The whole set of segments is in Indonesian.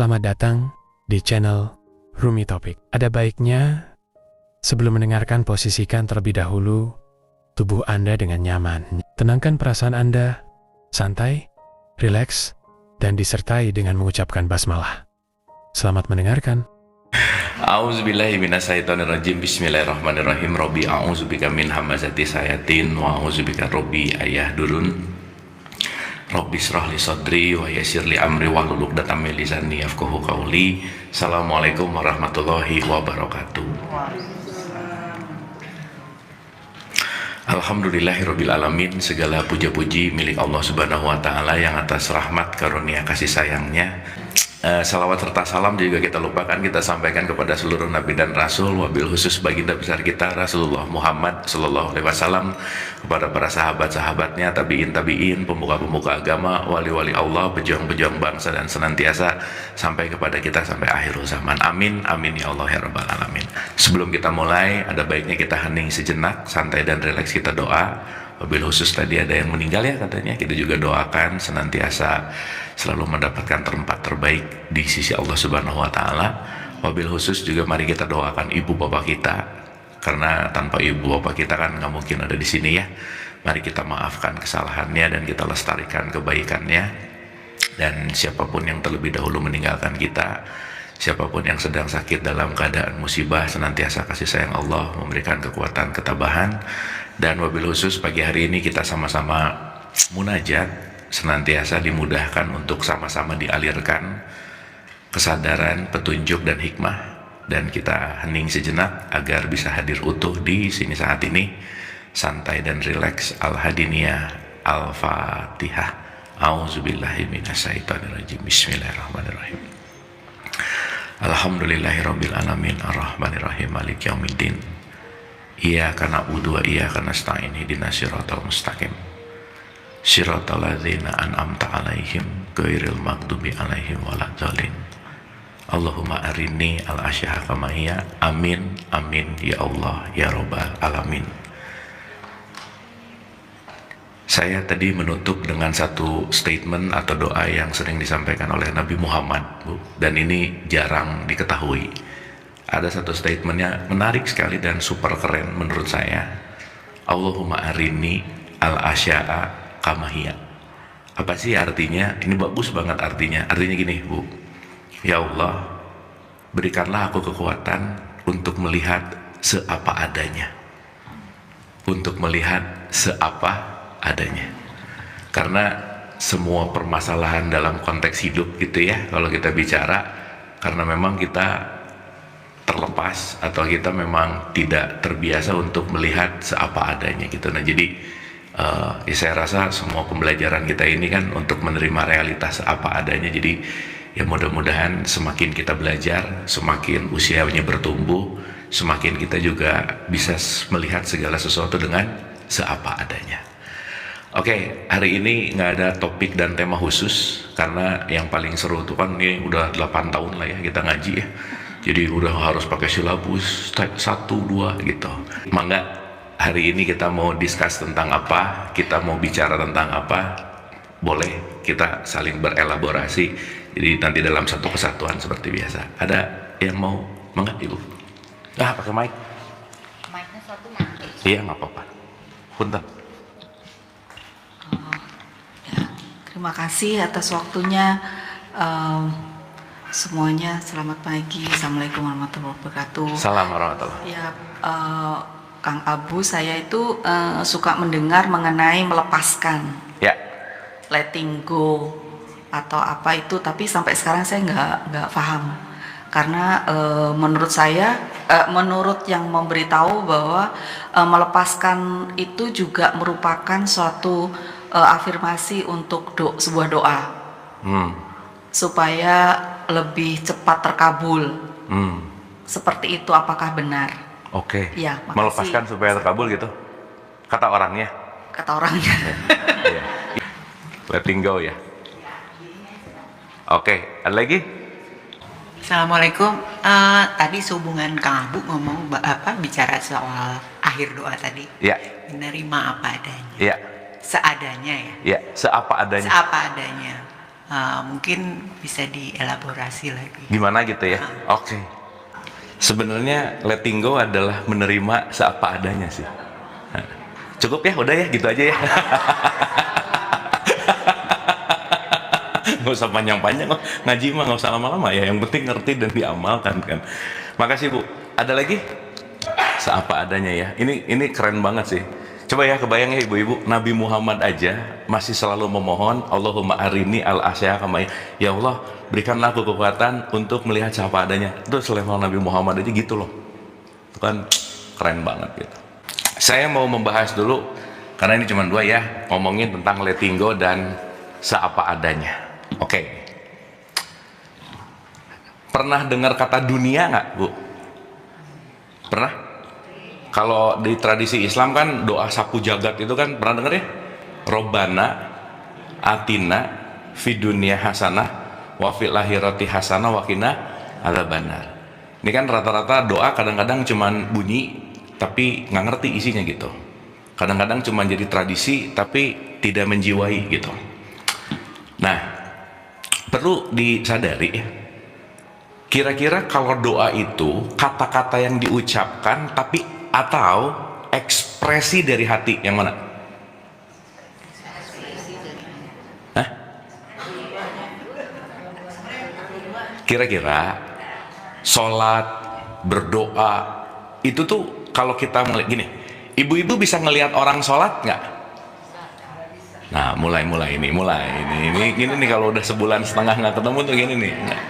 Selamat datang di channel Rumi Topik. Ada baiknya sebelum mendengarkan posisikan terlebih dahulu tubuh Anda dengan nyaman. Tenangkan perasaan Anda, santai, rileks, dan disertai dengan mengucapkan basmalah. Selamat mendengarkan. A'udzubillahi minasyaitonirrajim. Bismillahirrahmanirrahim. Robbi a'udzubika min hamazati sayatin wa a'udzubika robbi ayahdurun. Rabbi shrah li sadri wa yassir li amri wahlul 'uqdatam min lisani yafqahu qawli. Assalamualaikum warahmatullahi wabarakatuh. Alhamdulillahirabbil alamin. Segala puja-puji milik Allah Subhanahu wa taala yang atas rahmat karunia kasih sayangnya. Salawat serta salam juga kita lupakan, kita sampaikan kepada seluruh nabi dan rasul, wabil khusus baginda besar kita Rasulullah Muhammad sallallahu alaihi wasallam, kepada para sahabat-sahabatnya, tabi'in, pemuka-pemuka agama, wali-wali Allah, pejuang-pejuang bangsa dan senantiasa sampai kepada kita sampai akhir zaman. Amin, amin ya Allah ya rabbal alamin. Sebelum kita mulai, ada baiknya kita hening sejenak, santai dan rileks, kita doa. Wabil khusus tadi ada yang meninggal ya katanya, kita juga doakan senantiasa selalu mendapatkan tempat terbaik di sisi Allah Subhanahu wa taala. Wabil khusus juga mari kita doakan ibu bapak kita, karena tanpa ibu bapak kita kan nggak mungkin ada di sini ya. Mari kita maafkan kesalahannya dan kita lestarikan kebaikannya. Dan siapapun yang terlebih dahulu meninggalkan kita, siapapun yang sedang sakit dalam keadaan musibah, senantiasa kasih sayang Allah memberikan kekuatan ketabahan. Dan wabil khusus pagi hari ini kita sama-sama munajat, senantiasa dimudahkan untuk sama-sama dialirkan kesadaran, petunjuk dan hikmah, dan kita hening sejenak agar bisa hadir utuh di sini saat ini, santai dan rileks. Al-Hadiniyah, Al-Fatihah. A'udzubillahi minasyaitonirrajim. Bismillahirrahmanirrahim. Alhamdulillahirabbil alamin, arrahmanirrahim, maliki yaumiddin. Iyyaka na'budu wa iyyaka nasta'in, ihdinas siratal mustaqim, siratal ladzina an'amta 'alaihim ghairil maghdubi 'alaihim waladdallin. Allahumma arini al-asyaha kama hiya. Amin, amin ya Allah ya rabbal alamin. Saya tadi menutup dengan satu statement atau doa yang sering disampaikan oleh Nabi Muhammad, Bu, dan ini jarang diketahui. Ada satu statementnya menarik sekali dan super keren menurut saya. Allahumma arini al-asya'a kama hiya. Apa sih artinya? Ini bagus banget artinya. Artinya gini, Bu. Ya Allah, berikanlah aku kekuatan untuk melihat seapa adanya. Untuk melihat seapa adanya. Karena semua permasalahan dalam konteks hidup gitu ya, kalau kita bicara, karena memang kita terlepas atau kita memang tidak terbiasa untuk melihat seapa adanya gitu. Nah jadi ya saya rasa semua pembelajaran kita ini kan untuk menerima realitas seapa adanya. Jadi ya mudah-mudahan semakin kita belajar, semakin usianya bertumbuh, semakin kita juga bisa melihat segala sesuatu dengan seapa adanya. Oke, hari ini nggak ada topik dan tema khusus, karena yang paling seru itu kan ini udah 8 tahun lah ya kita ngaji ya. Jadi udah harus pakai silabus 1, 2 gitu. Mangga hari ini kita mau discuss tentang apa, kita mau bicara tentang apa, boleh kita saling berelaborasi. Jadi nanti dalam satu kesatuan seperti biasa. Ada yang mau? Mangga Ibu. Pakai mic. Mic-nya satu mati. Iya nggak apa-apa. Punten. Terima kasih atas waktunya. Semuanya selamat pagi. Assalamualaikum warahmatullahi wabarakatuh. Salam warahmatullahi. Ya, Kang Abu, saya itu suka mendengar mengenai melepaskan, Ya. letting go atau apa itu, tapi sampai sekarang saya nggak paham. Karena menurut saya, menurut yang memberitahu bahwa melepaskan itu juga merupakan suatu afirmasi untuk sebuah doa. Supaya lebih cepat terkabul. Seperti itu, apakah benar? Oke. Ya, makasih. Melepaskan supaya terkabul gitu. Kata orangnya. Kata orangnya. Iya. Letting go ya. Oke, ada lagi? Assalamualaikum. Tadi sehubungan Kang Abu ngomong bicara soal akhir doa tadi. Ya. Menerima apa adanya. Ya. Seadanya ya. Ya, seapa adanya. Seapa adanya. Mungkin bisa dielaborasi lagi. Gimana gitu ya? Oke. Sebenarnya letting go adalah menerima seapa adanya sih. Nah, cukup ya, udah ya, gitu aja ya. Nggak usah panjang-panjang, ngaji mah nggak usah lama-lama ya. Yang penting ngerti dan diamalkan kan. Makasih Bu. Ada lagi? Seapa adanya ya. Ini keren banget sih. Coba ya kebayang ya ibu-ibu, Nabi Muhammad aja masih selalu memohon, Allahumma arini al-asya kamai. Ya Allah, berikanlah aku kekuatan untuk melihat siapa adanya. Itu selevel Nabi Muhammad aja gitu loh. Itu kan keren banget gitu. Saya mau membahas dulu, karena ini cuma dua ya, ngomongin tentang letting go dan seapa adanya. Oke. Pernah dengar kata dunia nggak, Bu? Pernah? Kalau di tradisi Islam kan doa sapu jagat itu kan pernah dengar ya? Robbana atina fid dunya hasanah wa fil akhirati hasanah wa qina adzabannar. Ini kan rata-rata doa kadang-kadang cuman bunyi tapi nggak ngerti isinya gitu. Kadang-kadang cuma jadi tradisi tapi tidak menjiwai gitu. Nah, perlu disadari ya. Kira-kira kalau doa itu kata-kata yang diucapkan tapi atau ekspresi dari hati yang mana? Hah? Kira-kira sholat, berdoa itu tuh kalau kita ngeliat gini, ibu-ibu bisa ngelihat orang sholat nggak? Nah, mulai ini nih kalau udah sebulan setengah nggak ketemu tuh gini nih. Nah,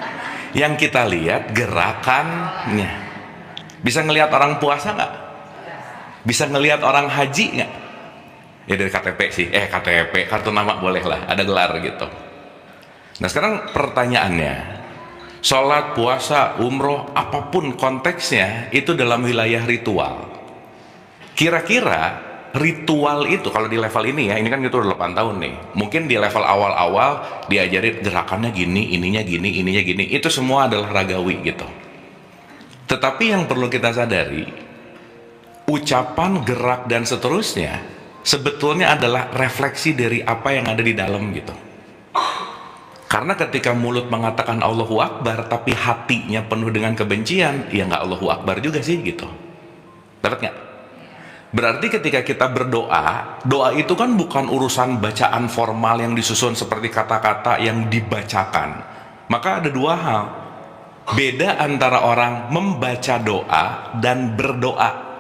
yang kita lihat gerakannya. Bisa ngelihat orang puasa nggak? Bisa ngelihat orang haji nggak? Ya dari KTP sih, KTP, kartu nama boleh lah, ada gelar gitu. Nah sekarang pertanyaannya, sholat, puasa, umroh, apapun konteksnya, itu dalam wilayah ritual. Kira-kira ritual itu, kalau di level ini ya, ini kan itu udah 8 tahun nih, mungkin di level awal-awal diajarin gerakannya gini, ininya gini, itu semua adalah ragawi gitu. Tetapi yang perlu kita sadari, ucapan, gerak, dan seterusnya sebetulnya adalah refleksi dari apa yang ada di dalam gitu. Karena ketika mulut mengatakan Allahu Akbar tapi hatinya penuh dengan kebencian, ya nggak Allahu Akbar juga sih gitu. Dapat nggak? Berarti ketika kita berdoa, doa itu kan bukan urusan bacaan formal yang disusun seperti kata-kata yang dibacakan. Maka ada dua hal. Beda antara orang membaca doa dan berdoa.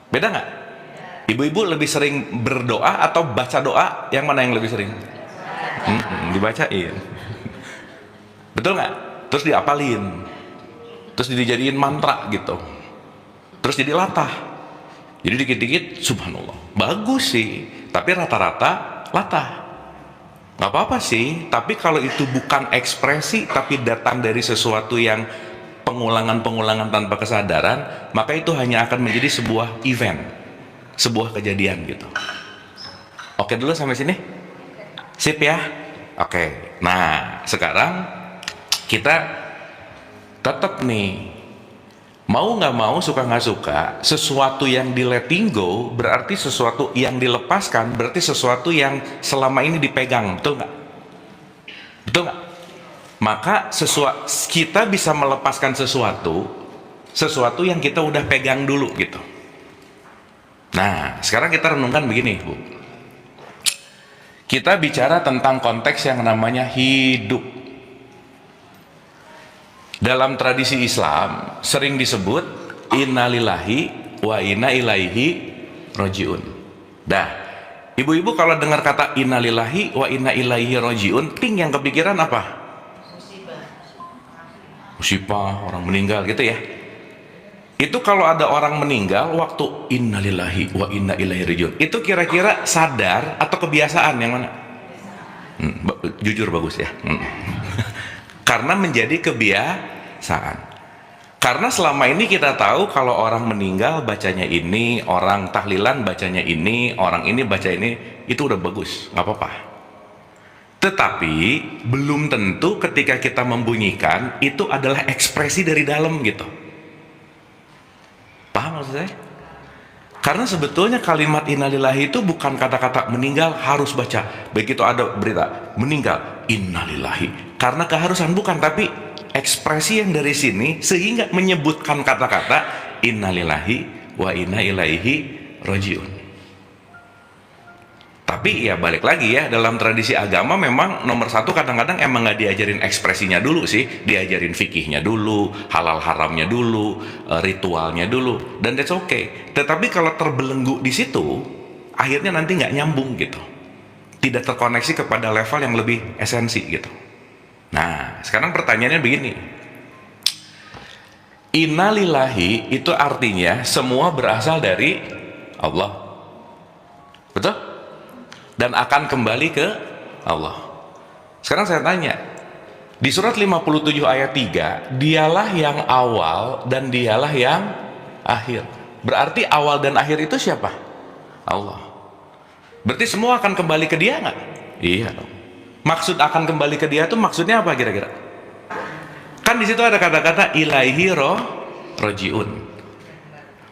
Beda nggak? Ibu-ibu lebih sering berdoa atau baca doa? Yang mana yang lebih sering? Dibacain. Betul nggak? Terus diapalin. Terus dijadiin mantra gitu. Terus jadi latah. Jadi dikit-dikit subhanallah. Bagus sih. Tapi rata-rata latah. Nggak apa-apa sih. Tapi kalau itu bukan ekspresi tapi datang dari sesuatu yang pengulangan tanpa kesadaran, maka itu hanya akan menjadi sebuah event, sebuah kejadian gitu. Oke dulu sampai sini? Sip ya? Oke. Nah, sekarang kita tetap nih, mau nggak mau, suka nggak suka, sesuatu yang di letting go berarti sesuatu yang dilepaskan, berarti sesuatu yang selama ini dipegang, betul nggak? Betul nggak? Maka kita bisa melepaskan sesuatu yang kita udah pegang dulu gitu. Nah, sekarang kita renungkan begini, Bu. Kita bicara tentang konteks yang namanya hidup. Dalam tradisi Islam sering disebut innalillahi wa inna ilaihi rojiun. Dah, ibu-ibu kalau dengar kata innalillahi wa inna ilaihi rojiun, ting yang kepikiran apa? Musibah, orang meninggal gitu ya. Itu kalau ada orang meninggal waktu innalillahi wa inna ilaihi rajiun, itu kira-kira sadar atau kebiasaan yang mana? Jujur bagus ya. Karena menjadi kebiasaan. Karena selama ini kita tahu kalau orang meninggal bacanya ini, orang tahlilan bacanya ini, orang ini baca ini, itu udah bagus, nggak apa-apa. Tetapi belum tentu ketika kita membunyikan itu adalah ekspresi dari dalam gitu. Paham maksud saya? Karena sebetulnya kalimat innalillahi itu bukan kata-kata meninggal harus baca. Begitu ada berita meninggal, innalillahi. Karena keharusan bukan, tapi ekspresi yang dari sini sehingga menyebutkan kata-kata innalillahi wa inna ilaihi rajiun. Tapi ya balik lagi ya, dalam tradisi agama memang nomor satu kadang-kadang emang nggak diajarin ekspresinya dulu sih, diajarin fikihnya dulu, halal haramnya dulu, ritualnya dulu, dan that's okay. Tetapi kalau terbelenggu di situ, akhirnya nanti nggak nyambung gitu, tidak terkoneksi kepada level yang lebih esensi gitu. Nah, sekarang pertanyaannya begini, innalillahi itu artinya semua berasal dari Allah, betul? Dan akan kembali ke Allah. Sekarang saya tanya, di surat 57 ayat 3, dialah yang awal dan dialah yang akhir. Berarti awal dan akhir itu siapa? Allah. Berarti semua akan kembali ke dia nggak? Iya dong. Maksud akan kembali ke dia itu maksudnya apa kira-kira? Kan di situ ada kata-kata ilaihi rojiun.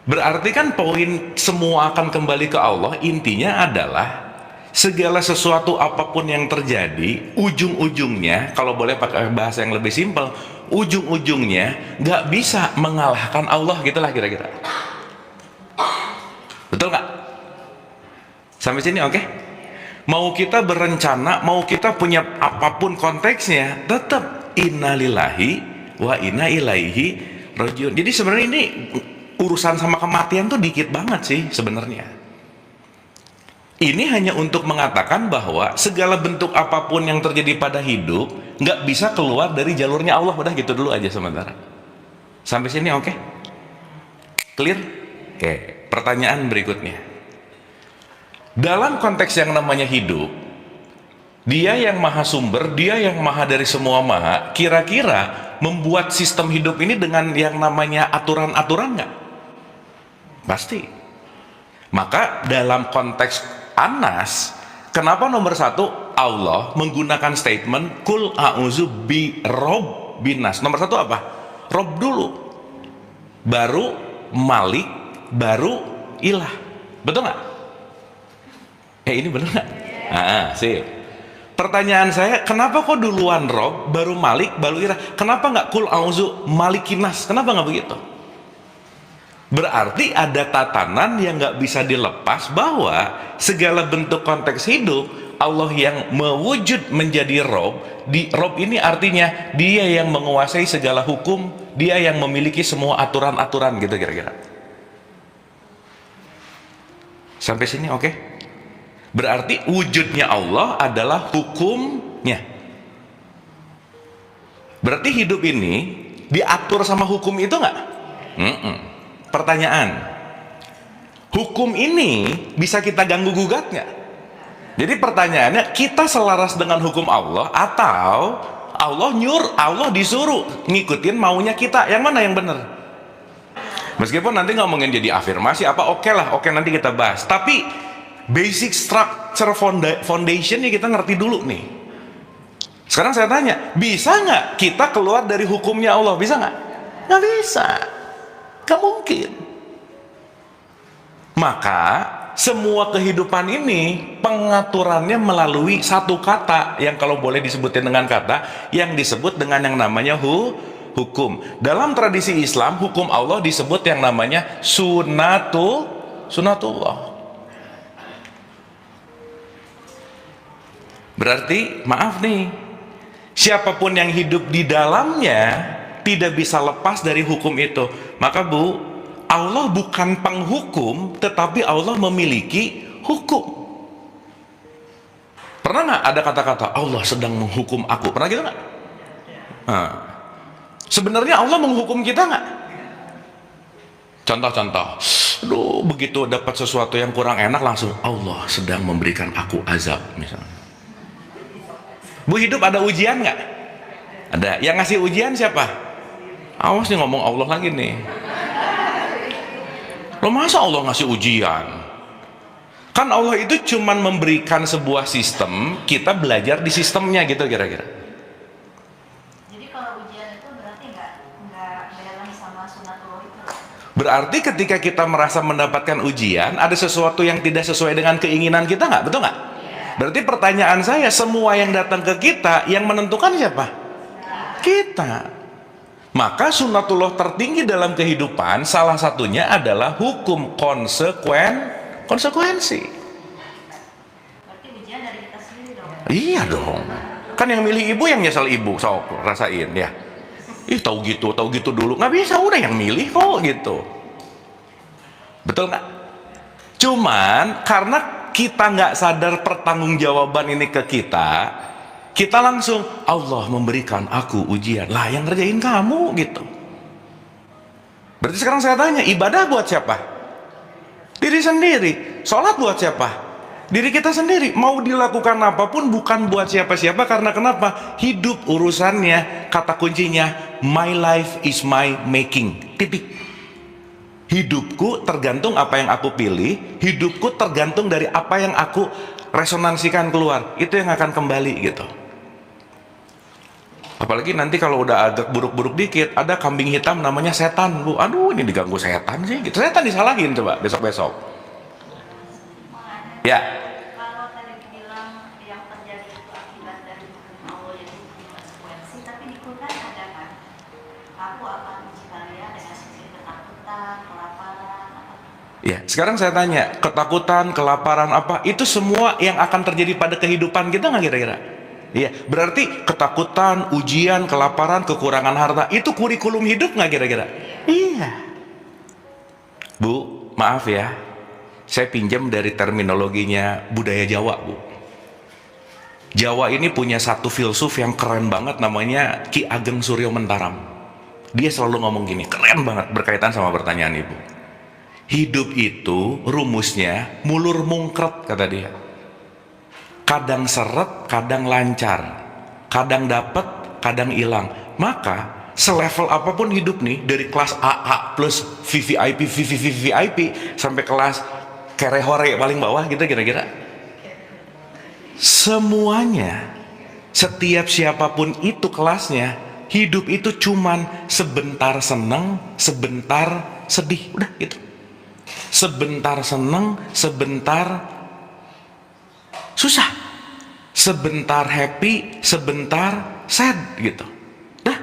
Berarti kan poin semua akan kembali ke Allah, intinya adalah segala sesuatu apapun yang terjadi, ujung-ujungnya, kalau boleh pakai bahasa yang lebih simpel, ujung-ujungnya nggak bisa mengalahkan Allah, gitulah kira-kira. Betul nggak? Sampai sini oke? Mau kita berencana, mau kita punya apapun konteksnya, tetap innalillahi wa inna ilaihi rajiun. Jadi sebenarnya ini urusan sama kematian tuh dikit banget sih sebenarnya. Ini hanya untuk mengatakan bahwa segala bentuk apapun yang terjadi pada hidup nggak bisa keluar dari jalurnya Allah. Udah gitu dulu aja sementara. Sampai sini oke? Clear? Oke. Pertanyaan berikutnya. Dalam konteks yang namanya hidup, dia yang maha sumber, dia yang maha dari semua maha, kira-kira membuat sistem hidup ini dengan yang namanya aturan-aturan nggak? Pasti. Maka dalam konteks Anas, kenapa nomor satu Allah menggunakan statement kul a'udzu bi robbinas? Nomor satu apa? Rob dulu, baru Malik, baru Ilah. Betul nggak? Ini bener nggak? Sip. Pertanyaan saya, kenapa kok duluan Rob, baru Malik, baru Ilah? Kenapa nggak kul a'udzu malikinas? Kenapa nggak begitu? Berarti ada tatanan yang nggak bisa dilepas bahwa segala bentuk konteks hidup Allah yang mewujud menjadi Rob. Rob ini artinya dia yang menguasai segala hukum, dia yang memiliki semua aturan-aturan gitu kira-kira. Sampai sini oke? Berarti wujudnya Allah adalah hukumnya. Berarti hidup ini diatur sama hukum itu nggak? Pertanyaan, hukum ini bisa kita ganggu gugat nggak? Jadi pertanyaannya, kita selaras dengan hukum Allah atau Allah disuruh ngikutin maunya kita? Yang mana yang benar? Meskipun nanti ngomongin jadi afirmasi apa, oke nanti kita bahas. Tapi basic structure foundationnya kita ngerti dulu nih. Sekarang saya tanya, bisa nggak kita keluar dari hukumnya Allah? Bisa nggak? Nggak bisa. Gak mungkin. Maka semua kehidupan ini pengaturannya melalui satu kata yang kalau boleh disebutin dengan kata yang disebut dengan yang namanya hukum. Dalam tradisi Islam, hukum Allah disebut yang namanya sunnatullah. Berarti maaf nih, siapapun yang hidup di dalamnya tidak bisa lepas dari hukum itu. Maka Bu, Allah bukan penghukum, tetapi Allah memiliki hukum. Pernah nggak ada kata-kata Allah sedang menghukum aku? Pernah gitu nggak? Sebenarnya Allah menghukum kita nggak? Contoh-contoh, aduh begitu dapat sesuatu yang kurang enak langsung Allah sedang memberikan aku azab misalnya. Bu, hidup ada ujian nggak? Ada. Yang ngasih ujian siapa? Awas nih ngomong Allah lagi nih. Loh masa Allah ngasih ujian? Kan Allah itu cuman memberikan sebuah sistem, kita belajar di sistemnya gitu kira-kira. Jadi kalau ujian itu berarti nggak balance sama sunatullah itu? Berarti ketika kita merasa mendapatkan ujian, ada sesuatu yang tidak sesuai dengan keinginan kita nggak? Betul nggak? Berarti pertanyaan saya, semua yang datang ke kita, yang menentukan siapa? Kita. Maka sunnatullah tertinggi dalam kehidupan, salah satunya adalah hukum konsekuensi. Berarti ujian dari kita sendiri dong. Iya dong. Kan yang milih ibu yang nyesel ibu, sok rasain ya. Ih tahu gitu dulu, nggak bisa, udah yang milih kok gitu. Betul nggak? Cuman karena kita nggak sadar pertanggungjawaban ini ke kita langsung Allah memberikan aku ujian, lah yang ngerjain kamu gitu. Berarti sekarang saya tanya, ibadah buat siapa? Diri sendiri. Sholat buat siapa? Diri kita sendiri. Mau dilakukan apapun bukan buat siapa-siapa, karena kenapa? Hidup urusannya, kata kuncinya, my life is my making. Titik. Hidupku tergantung apa yang aku pilih, hidupku tergantung dari apa yang aku resonansikan keluar. Itu yang akan kembali gitu. Apalagi nanti kalau udah agak buruk-buruk dikit, ada kambing hitam namanya setan, Bu. Aduh, ini diganggu setan sih gitu. Setan disalahin coba besok-besok. Ya. Kalau tadi bilang yang terjadi itu akibat dari hukum Allah yang itu konsekuensi, tapi di Quran ada kan? Aku akan uji kalian dengan sisi ketakutan, kelaparan, apa? Ya, sekarang saya tanya, ketakutan, kelaparan apa, itu semua yang akan terjadi pada kehidupan kita nggak kira-kira? Iya, berarti ketakutan, ujian, kelaparan, kekurangan harta, itu kurikulum hidup nggak kira-kira? Iya. Bu, maaf ya, saya pinjam dari terminologinya budaya Jawa, Bu. Jawa ini punya satu filsuf yang keren banget, namanya Ki Ageng Suryo Mentaram. Dia selalu ngomong gini, keren banget, berkaitan sama pertanyaan Ibu. Hidup itu rumusnya mulur mungkret, kata dia. Kadang seret, kadang lancar, kadang dapat, kadang hilang. Maka selevel apapun hidup nih, dari kelas AA plus VVIP, VVVVIP sampai kelas kerehore paling bawah gitu kira-kira, semuanya, setiap siapapun itu kelasnya, hidup itu cuman sebentar seneng, sebentar sedih, udah gitu. Sebentar seneng, sebentar susah, sebentar happy, sebentar sad gitu. Dah.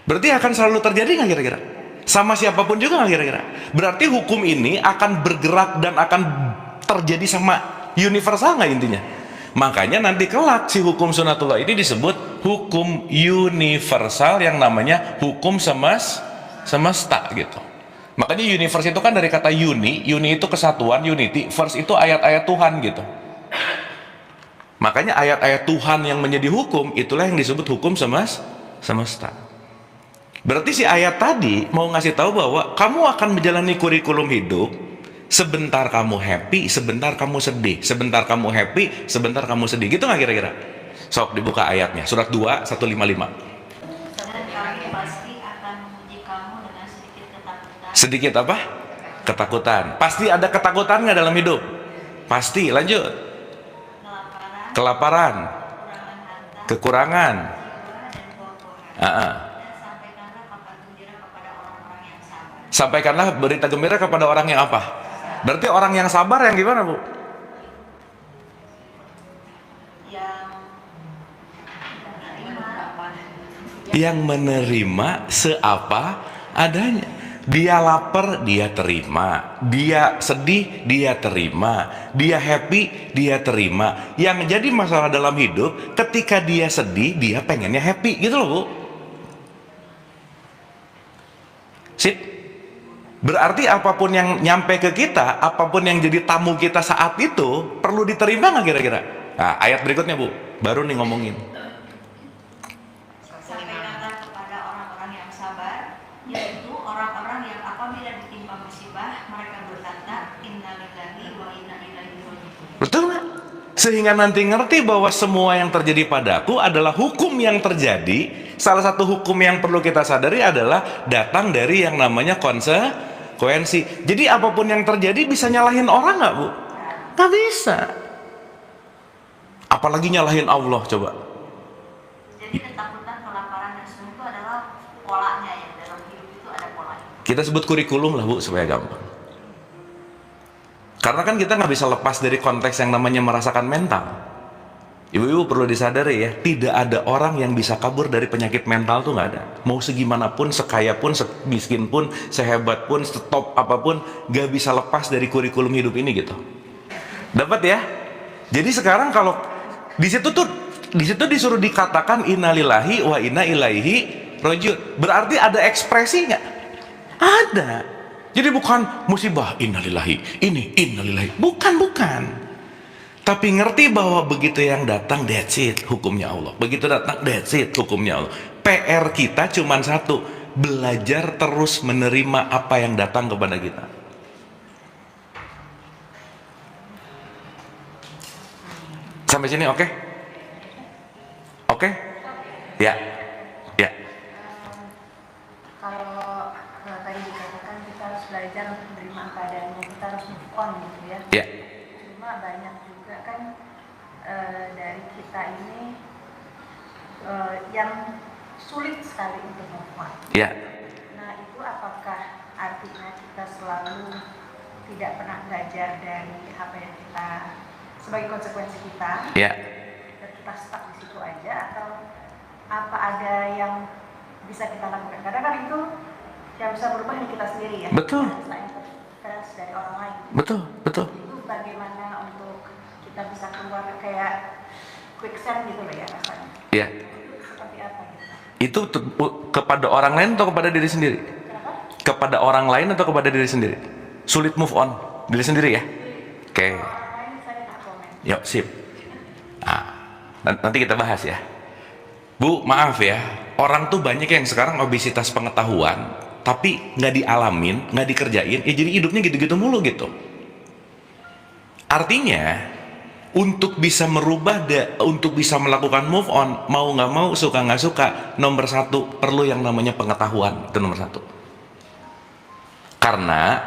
Berarti akan selalu terjadi nggak kira-kira? Sama siapapun juga nggak kira-kira? Berarti hukum ini akan bergerak dan akan terjadi sama universal nggak intinya? Makanya nanti kelak si hukum sunatullah ini disebut hukum universal yang namanya hukum semesta gitu. Makanya universe itu kan dari kata uni itu kesatuan, unity, verse itu ayat-ayat Tuhan gitu. Makanya ayat-ayat Tuhan yang menjadi hukum, itulah yang disebut hukum semesta. Berarti si ayat tadi mau ngasih tahu bahwa kamu akan menjalani kurikulum hidup, sebentar kamu happy, sebentar kamu sedih, sebentar kamu happy, sebentar kamu sedih. Gitu nggak kira-kira? Sok dibuka ayatnya, surat 2, 155. Dan kami pasti akan menguji kamu dengan sedikit ketakutan. Sedikit apa? Ketakutan. Pasti ada ketakutan nggak dalam hidup? Pasti. Lanjut. Kelaparan, kekurangan, sampaikanlah berita gembira kepada orang yang apa? Berarti orang yang sabar yang gimana, Bu? Yang menerima seapa adanya. Dia lapar, dia terima. Dia sedih, dia terima. Dia happy, dia terima. Yang jadi masalah dalam hidup, ketika dia sedih, dia pengennya happy, gitu loh, Bu. Sip. Berarti apapun yang nyampe ke kita, apapun yang jadi tamu kita saat itu, perlu diterima nggak kira-kira? Nah, ayat berikutnya, Bu. Baru nih ngomongin. Sampaikanlah kepada orang-orang yang sabar, yaitu orang-orang yang apabila ditimpa musibah, mereka berkata, innalillahi wa inna ilaihi raji'un. Betul nggak? Sehingga nanti ngerti bahwa semua yang terjadi padaku adalah hukum yang terjadi. Salah satu hukum yang perlu kita sadari adalah datang dari yang namanya konsekuensi. Jadi apapun yang terjadi bisa nyalahin orang nggak, Bu? Nggak bisa. Apalagi nyalahin Allah, coba. Jadi ketakutan, kelaparan dan semua itu adalah polanya ya, dalam hidup itu ada polanya. Kita sebut kurikulum lah Bu, supaya gampang. Karena kan kita nggak bisa lepas dari konteks yang namanya merasakan mental. Ibu-ibu perlu disadari ya, tidak ada orang yang bisa kabur dari penyakit mental tuh nggak ada. Mau segimanapun, sekaya pun, semiskin pun, sehebat pun, setop apapun, nggak bisa lepas dari kurikulum hidup ini gitu. Dapat ya? Jadi sekarang kalau di situ disuruh dikatakan innalillahi wa inna ilaihi rajiun. Berarti ada ekspresi nggak? Ada. Jadi bukan musibah innalillahi, ini innalillahi. Bukan. Tapi ngerti bahwa begitu yang datang, that's it, hukumnya Allah. Begitu datang, that's it, hukumnya Allah. PR kita cuma satu, belajar terus menerima apa yang datang kepada kita. Sampai sini oke? Oke? Ya. Kalau tadi dikatakan kita harus belajar untuk menerima apa adanya, kita harus move on gitu ya. Ya. Cuma banyak juga kan dari kita ini yang sulit sekali untuk move on. Ya. Nah itu apakah artinya kita selalu tidak pernah belajar dari apa yang kita sebagai konsekuensi kita? Ya. Dan kita stuck di situ aja, atau apa ada yang bisa kita lakukan? Karena kan itu yang bisa berubah dari kita sendiri ya. Betul. Bisa interference dari orang lain. Betul. Itu bagaimana untuk kita bisa keluar kayak quicksand gitu loh ya rasanya. Ya. Itu seperti apa gitu? Itu kepada orang lain atau kepada diri sendiri? Kenapa? Kepada orang lain atau kepada diri sendiri? Sulit move on diri sendiri ya? Oke. Orang lain saya nggak komen. Yuk, sip. Nah, nanti kita bahas ya. Bu, maaf ya, orang tuh banyak yang sekarang obesitas pengetahuan, tapi nggak dialamin, nggak dikerjain, ya jadi hidupnya gitu-gitu mulu gitu. Artinya, untuk bisa merubah, untuk bisa melakukan move on, mau nggak mau, suka nggak suka, nomor satu, perlu yang namanya pengetahuan, itu nomor satu. Karena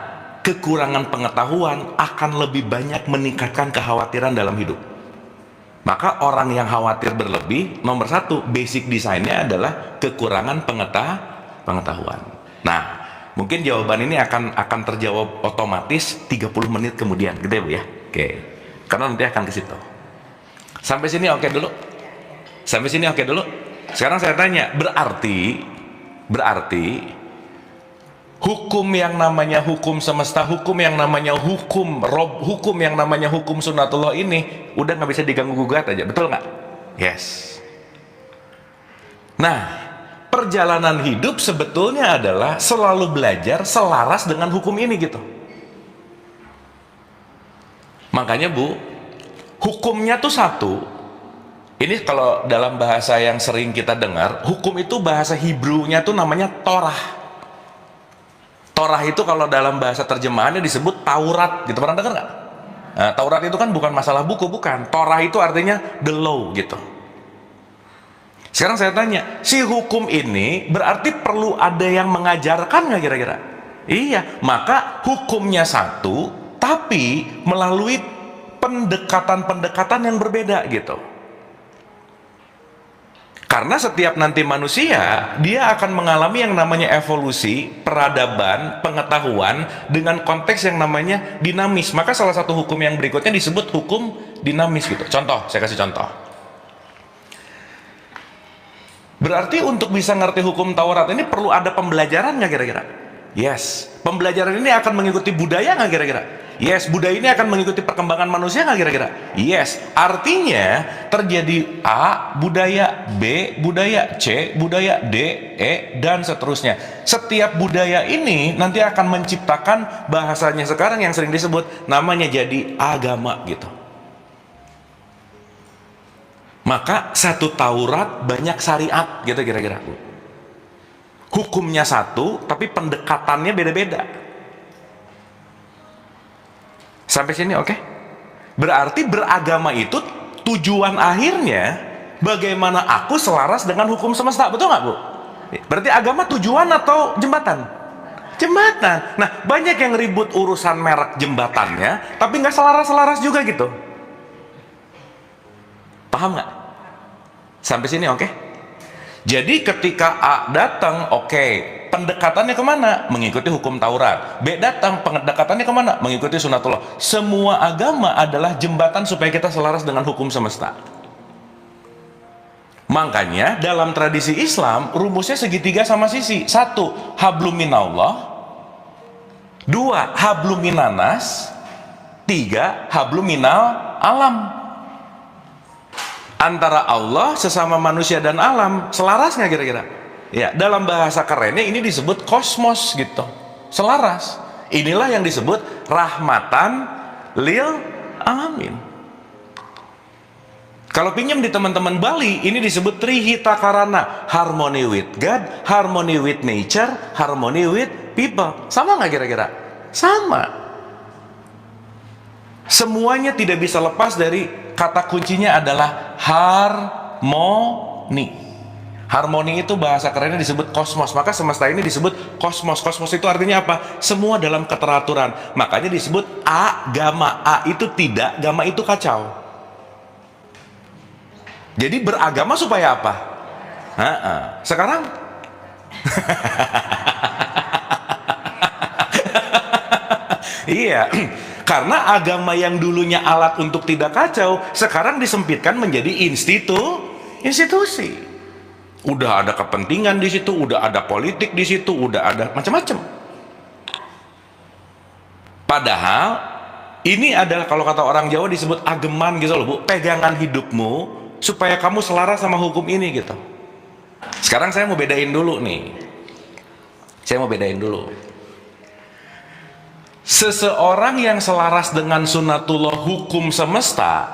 kekurangan pengetahuan akan lebih banyak meningkatkan kekhawatiran dalam hidup. Maka orang yang khawatir berlebih, nomor satu, basic desainnya adalah kekurangan pengetahuan. Nah, mungkin jawaban ini akan terjawab otomatis 30 menit kemudian, gitu ya Bu ya? Oke. Karena nanti akan ke situ. Sampai sini oke dulu? Sampai sini oke dulu? Sekarang saya tanya, berarti hukum yang namanya hukum semesta, hukum yang namanya hukum Rob, hukum yang namanya hukum sunatullah ini udah nggak bisa diganggu gugat aja, betul nggak? Yes. Nah, perjalanan hidup sebetulnya adalah selalu belajar selaras dengan hukum ini gitu. Makanya Bu, hukumnya tuh satu. Ini kalau dalam bahasa yang sering kita dengar, hukum itu bahasa Hebrew-nya tuh namanya Torah. Torah itu kalau dalam bahasa terjemahannya disebut Taurat, gitu. Pernah dengar nggak? Nah, Taurat itu kan bukan masalah buku, bukan. Torah itu artinya the law, gitu. Sekarang saya tanya, si hukum ini berarti perlu ada yang mengajarkan nggak kira-kira? Iya, maka hukumnya satu, tapi melalui pendekatan-pendekatan yang berbeda, gitu. Karena setiap nanti manusia, dia akan mengalami yang namanya evolusi, peradaban, pengetahuan dengan konteks yang namanya dinamis. Maka salah satu hukum yang berikutnya disebut hukum dinamis gitu. Contoh, saya kasih contoh. Berarti untuk bisa ngerti hukum Taurat ini perlu ada pembelajaran nggak kira-kira? Yes. Pembelajaran ini akan mengikuti budaya nggak kira-kira? Yes. Budaya ini akan mengikuti perkembangan manusia nggak kira-kira? Yes. Artinya terjadi A, budaya B, budaya C, budaya D, E, dan seterusnya. Setiap budaya ini nanti akan menciptakan bahasanya sekarang yang sering disebut namanya jadi agama gitu. Maka satu Taurat banyak syariat gitu kira-kira. Hukumnya satu, tapi pendekatannya beda-beda. Sampai sini oke? Berarti beragama itu tujuan akhirnya bagaimana aku selaras dengan hukum semesta, betul nggak Bu? Berarti agama tujuan atau jembatan? Jembatan. Nah, banyak yang ribut urusan merek jembatannya, tapi nggak selaras-selaras juga gitu. Paham nggak? Sampai sini oke? Jadi ketika A datang, oke, pendekatannya kemana? Mengikuti hukum Taurat. B datang, pendekatannya kemana? Mengikuti sunatullah. Semua agama adalah jembatan supaya kita selaras dengan hukum semesta. Makanya dalam tradisi Islam rumusnya segitiga sama sisi. 1, hablum minallah. 2, hablum minanas. 3, hablum minal alam. Antara Allah, sesama manusia dan alam, selaras nggak kira-kira? Ya, dalam bahasa kerennya ini disebut kosmos gitu, selaras. Inilah yang disebut rahmatan lil alamin. Kalau pinjam di teman-teman Bali, ini disebut Trihita Karana, harmony with God, harmony with nature, harmony with people. Sama nggak kira-kira? Sama. Semuanya tidak bisa lepas dari kata kuncinya adalah harmoni. Harmoni itu bahasa kerennya disebut kosmos. Maka semesta ini disebut kosmos. Kosmos itu artinya apa? Semua dalam keteraturan. Makanya disebut agama. A itu tidak, gama itu kacau. Jadi beragama supaya apa? Sekarang iya. Karena agama yang dulunya alat untuk tidak kacau, sekarang disempitkan menjadi institusi. Udah ada kepentingan di situ, udah ada politik di situ, udah ada macam-macam. Padahal ini adalah, kalau kata orang Jawa disebut ageman gitu loh Bu, pegangan hidupmu supaya kamu selaras sama hukum ini gitu. Sekarang saya mau bedain dulu nih. Seseorang yang selaras dengan sunatullah hukum semesta,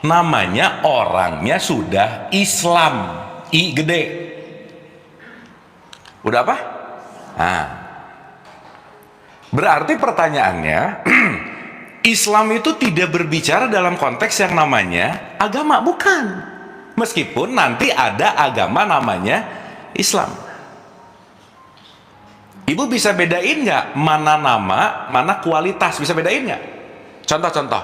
namanya orangnya sudah Islam. I gede. Udah apa? Berarti pertanyaannya, Islam itu tidak berbicara dalam konteks yang namanya agama, bukan. Meskipun nanti ada agama namanya Islam. Ibu bisa bedain nggak mana nama, mana kualitas? Bisa bedain nggak? Contoh-contoh,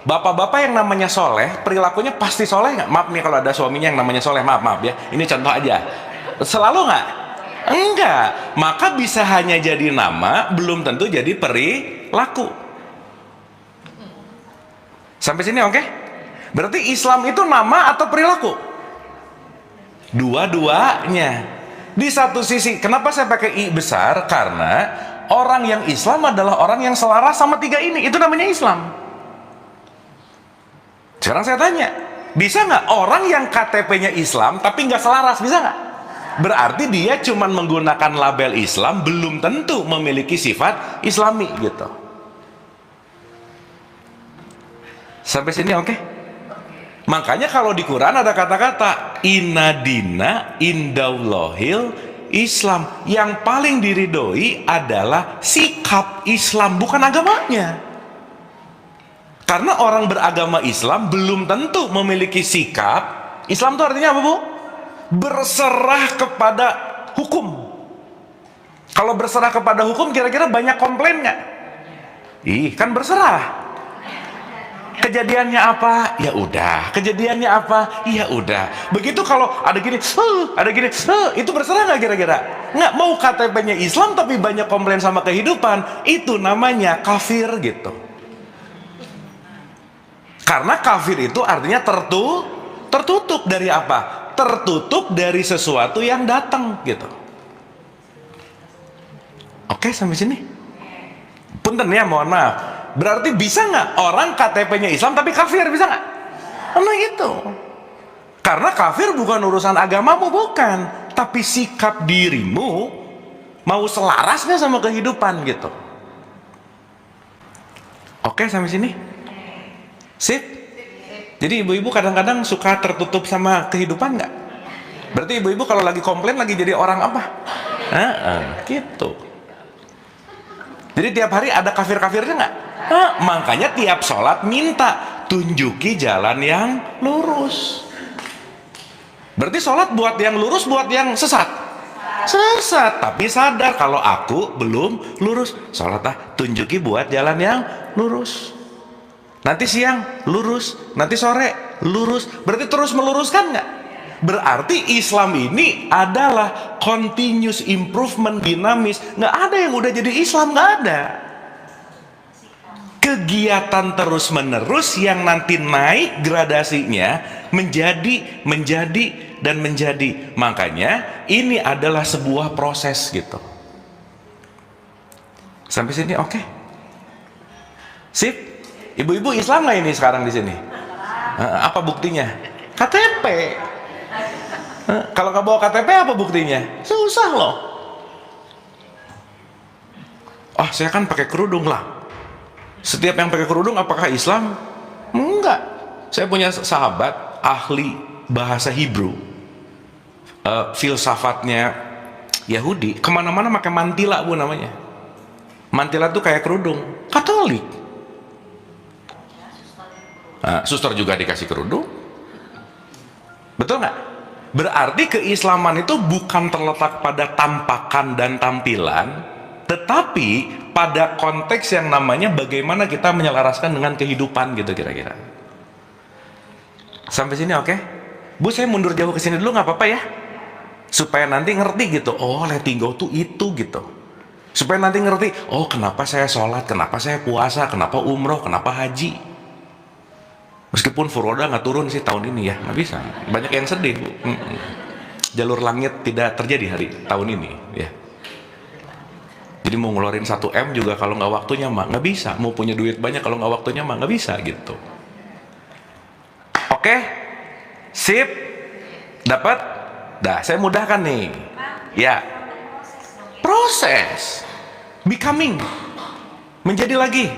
bapak-bapak yang namanya soleh, perilakunya pasti soleh nggak? Maaf nih kalau ada suaminya yang namanya soleh, maaf ya. Ini contoh aja. Selalu nggak? Enggak. Maka bisa hanya jadi nama, belum tentu jadi perilaku. Sampai sini oke? Berarti Islam itu nama atau perilaku? Dua-duanya. Di satu sisi, kenapa saya pakai I besar? Karena orang yang Islam adalah orang yang selaras sama tiga ini. Itu namanya Islam. Sekarang saya tanya, bisa nggak orang yang KTP-nya Islam tapi nggak selaras? Bisa nggak? Berarti dia cuma menggunakan label Islam, belum tentu memiliki sifat Islami gitu. Sampai sini oke? Makanya kalau di Quran ada kata-kata inna dina indallahil Islam. Yang paling diridhoi adalah sikap Islam, bukan agamanya. Karena orang beragama Islam belum tentu memiliki sikap Islam. Itu artinya apa Bu? Berserah kepada hukum. Kalau berserah kepada hukum kira-kira banyak komplain nggak? Kan berserah. Kejadiannya apa? Ya udah. Kejadiannya apa? Ya udah. Begitu kalau ada gini, itu berserah nggak kira-kira? Nggak. Mau KTP-nya Islam tapi banyak komplain sama kehidupan, itu namanya kafir gitu. Karena kafir itu artinya tertutup dari apa? Tertutup dari sesuatu yang datang gitu. Oke, sampai sini. Punten ya, mohon maaf. Berarti bisa nggak orang KTP-nya Islam tapi kafir? Bisa nggak? Nah itu. Karena kafir bukan urusan agamamu, bukan. Tapi sikap dirimu mau selaras nggak sama kehidupan gitu. Oke, sampai sini? Sip? Jadi ibu-ibu kadang-kadang suka tertutup sama kehidupan nggak? Berarti ibu-ibu kalau lagi komplain lagi jadi orang apa? Gitu. Jadi tiap hari ada kafir-kafirnya nggak? Makanya tiap sholat minta tunjuki jalan yang lurus. Berarti sholat buat yang lurus, buat yang sesat? Sesat, tapi sadar kalau aku belum lurus. Sholat tunjuki buat jalan yang lurus. Nanti siang lurus, nanti sore lurus. Berarti terus meluruskan nggak? Berarti Islam ini adalah continuous improvement, dinamis. Nggak ada yang udah jadi Islam, nggak ada. Kegiatan terus menerus yang nanti naik gradasinya menjadi dan menjadi. Makanya ini adalah sebuah proses gitu. Sampai sini oke? Sip. Ibu-ibu Islam nggak ini sekarang di sini? Apa buktinya? KTP. Kalau nggak bawa KTP apa buktinya? Susah loh. Oh, saya kan pakai kerudung lah. Setiap yang pakai kerudung apakah Islam? Enggak. Saya punya sahabat ahli bahasa Hebrew, filsafatnya Yahudi. Kemana-mana pakai mantila, Bu, namanya. Mantila tuh kayak kerudung. Katolik. Suster juga dikasih kerudung. Betul nggak? Berarti keislaman itu bukan terletak pada tampakan dan tampilan, tetapi pada konteks yang namanya bagaimana kita menyelaraskan dengan kehidupan gitu kira-kira. Sampai sini oke? Bu, saya mundur jauh ke sini dulu nggak apa-apa ya? Supaya nanti ngerti gitu. Oh, letting go tuh itu gitu. Supaya nanti ngerti, oh kenapa saya sholat, kenapa saya puasa, kenapa umroh, kenapa haji. Meskipun furoda nggak turun sih tahun ini ya, nggak bisa. Banyak yang sedih, Bu. Jalur langit tidak terjadi tahun ini ya. Jadi mau ngeluarin 1 M juga kalau nggak waktunya mah nggak bisa. Mau punya duit banyak kalau nggak waktunya mah nggak bisa gitu. Oke, sip, dapat. Dah, saya mudahkan nih. Ya, proses, becoming, menjadi lagi.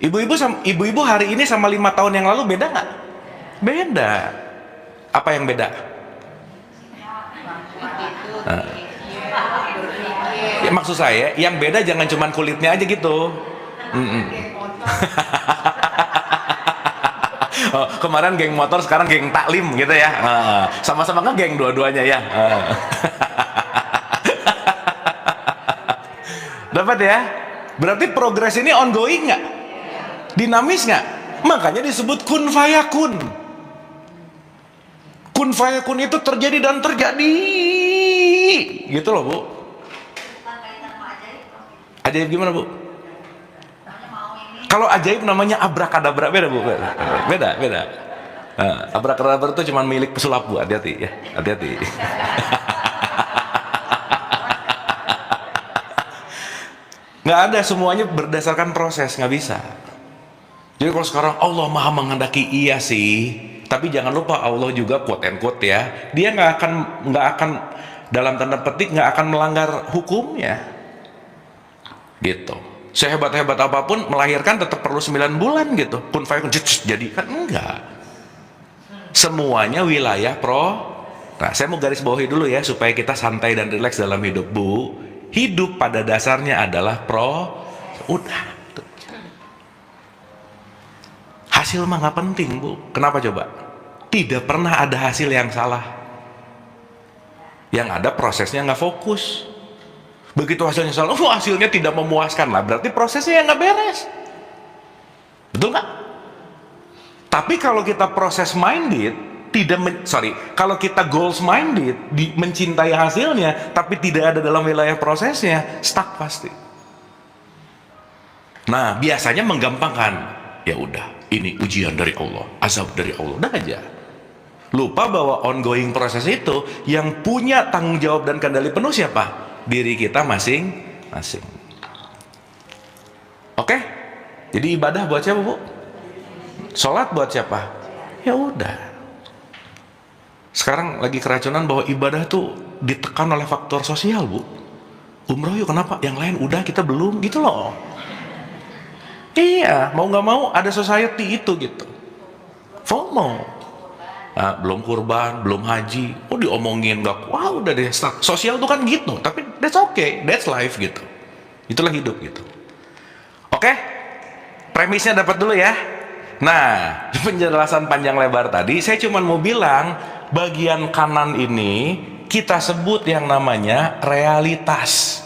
Ibu-ibu hari ini sama 5 tahun yang lalu beda nggak? Beda. Apa yang beda? Ya, maksud saya, yang beda jangan cuman kulitnya aja gitu. Oh, kemarin geng motor, sekarang geng taklim gitu ya. Sama-sama kan geng dua-duanya ya. Dapat ya? Berarti progres ini ongoing nggak? Dinamis nggak? Makanya disebut kun fayakun. Kun fayakun itu terjadi dan terjadi. Gitu loh, Bu. Ajaib gimana, Bu? Kalau ajaib namanya abrakadabra, beda, Bu. Beda. Abrakadabra itu cuma milik pesulap, Bu. Hati-hati ya, hati-hati. Nggak ada, semuanya berdasarkan proses, nggak bisa. Jadi kalau sekarang Allah maha menghendaki, iya sih, tapi jangan lupa Allah juga quote and quote ya, dia nggak akan dalam tanda petik nggak akan melanggar hukumnya. Gitu. Sehebat-hebat apapun melahirkan tetap perlu 9 bulan gitu. Kun fayakun jadi kan enggak. Semuanya wilayah Nah, saya mau garis bawahi dulu ya supaya kita santai dan rileks dalam hidup, Bu. Hidup pada dasarnya adalah udah. Hasil mah nggak penting, Bu. Kenapa coba? Tidak pernah ada hasil yang salah. Yang ada prosesnya nggak fokus. Begitu hasilnya salah, hasilnya tidak memuaskan lah, berarti prosesnya yang nggak beres. Betul nggak? Tapi kalau kita proses minded, kalau kita goals minded, mencintai hasilnya, tapi tidak ada dalam wilayah prosesnya, stuck pasti. Nah, biasanya menggampangkan. Ya udah, ini ujian dari Allah, azab dari Allah, udah aja. Lupa bahwa ongoing proses itu yang punya tanggung jawab dan kendali penuh siapa? Diri kita masing-masing. Oke? Jadi ibadah buat siapa, Bu? Sholat buat siapa? Ya udah. Sekarang lagi keracunan bahwa ibadah tuh ditekan oleh faktor sosial, Bu. Umroh yuk, kenapa? Yang lain udah, kita belum, gitu loh. Iya, mau nggak mau ada society itu gitu. FOMO. Nah, belum kurban, belum haji, diomongin nggak, wah udah deh, sosial tuh kan gitu, tapi that's okay, that's life gitu, itulah hidup gitu. Oke, premisnya dapat dulu ya. Nah, penjelasan panjang lebar tadi, saya cuma mau bilang bagian kanan ini kita sebut yang namanya realitas.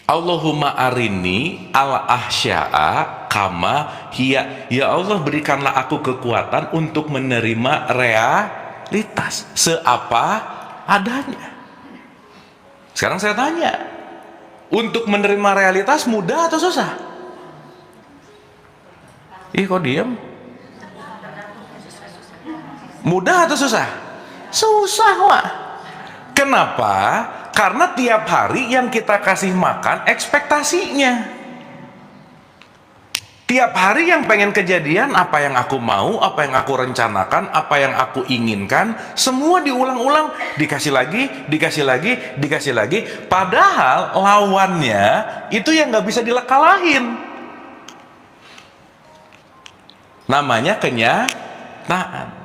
Allahumma arini al-ahsya'a kama hiya. Ya Allah, berikanlah aku kekuatan untuk menerima realitas, seapa adanya. Sekarang saya tanya, untuk menerima realitas mudah atau susah? Ih, kok diem? Mudah atau susah? Susah, Wak. Kenapa? Karena tiap hari yang kita kasih makan ekspektasinya. Tiap hari yang pengen kejadian, apa yang aku mau, apa yang aku rencanakan, apa yang aku inginkan, semua diulang-ulang, dikasih lagi, dikasih lagi, dikasih lagi. Padahal lawannya itu yang nggak bisa dilekalahin. Namanya kenyataan.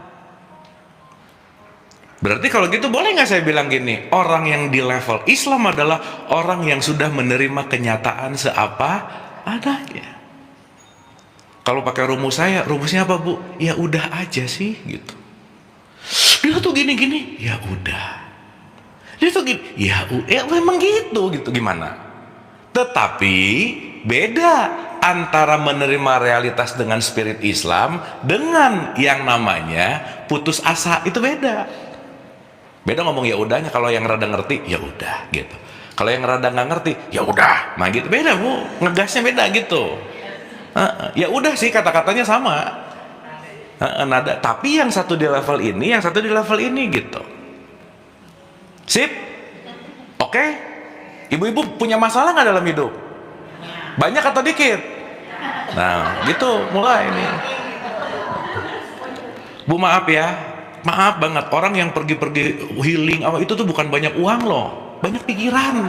Berarti kalau gitu boleh nggak saya bilang gini, orang yang di level Islam adalah orang yang sudah menerima kenyataan seapa adanya. Kalau pakai rumus saya, rumusnya apa, Bu? Ya udah aja sih gitu. Dia tuh gini-gini, ya udah. Dia tuh gini, ya memang gitu gimana? Tetapi beda antara menerima realitas dengan spirit Islam dengan yang namanya putus asa, itu beda. Beda ngomong ya udahnya, kalau yang rada ngerti ya udah gitu. Kalau yang rada nggak ngerti ya udah, nah gitu. Beda, Bu, ngegasnya beda gitu. Ya udah sih, kata-katanya sama, nada, tapi yang satu di level ini, yang satu di level ini gitu. Sip, oke. Ibu-ibu punya masalah nggak dalam hidup? Banyak atau dikit? Nah gitu, mulai nih. Bu, maaf ya, maaf banget, orang yang pergi-pergi healing itu tuh bukan banyak uang loh, banyak pikiran.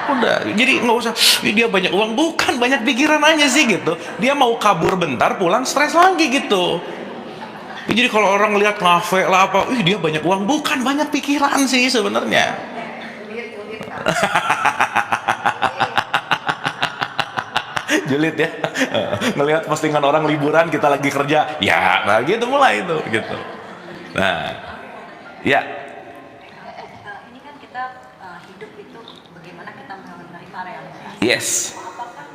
Udah, jadi nggak usah dia banyak uang, bukan banyak pikiran aja sih gitu. Dia mau kabur bentar, pulang stres lagi gitu. Jadi kalau orang lihat ngafe lah apa, dia banyak uang, bukan banyak pikiran sih sebenarnya. Julid ya, ngelihat postingan orang liburan, kita lagi kerja, ya, nah gitu mulai itu gitu. Nah, ya. Ini kan kita hidup itu bagaimana kita menerima realitas. Yes. Apakah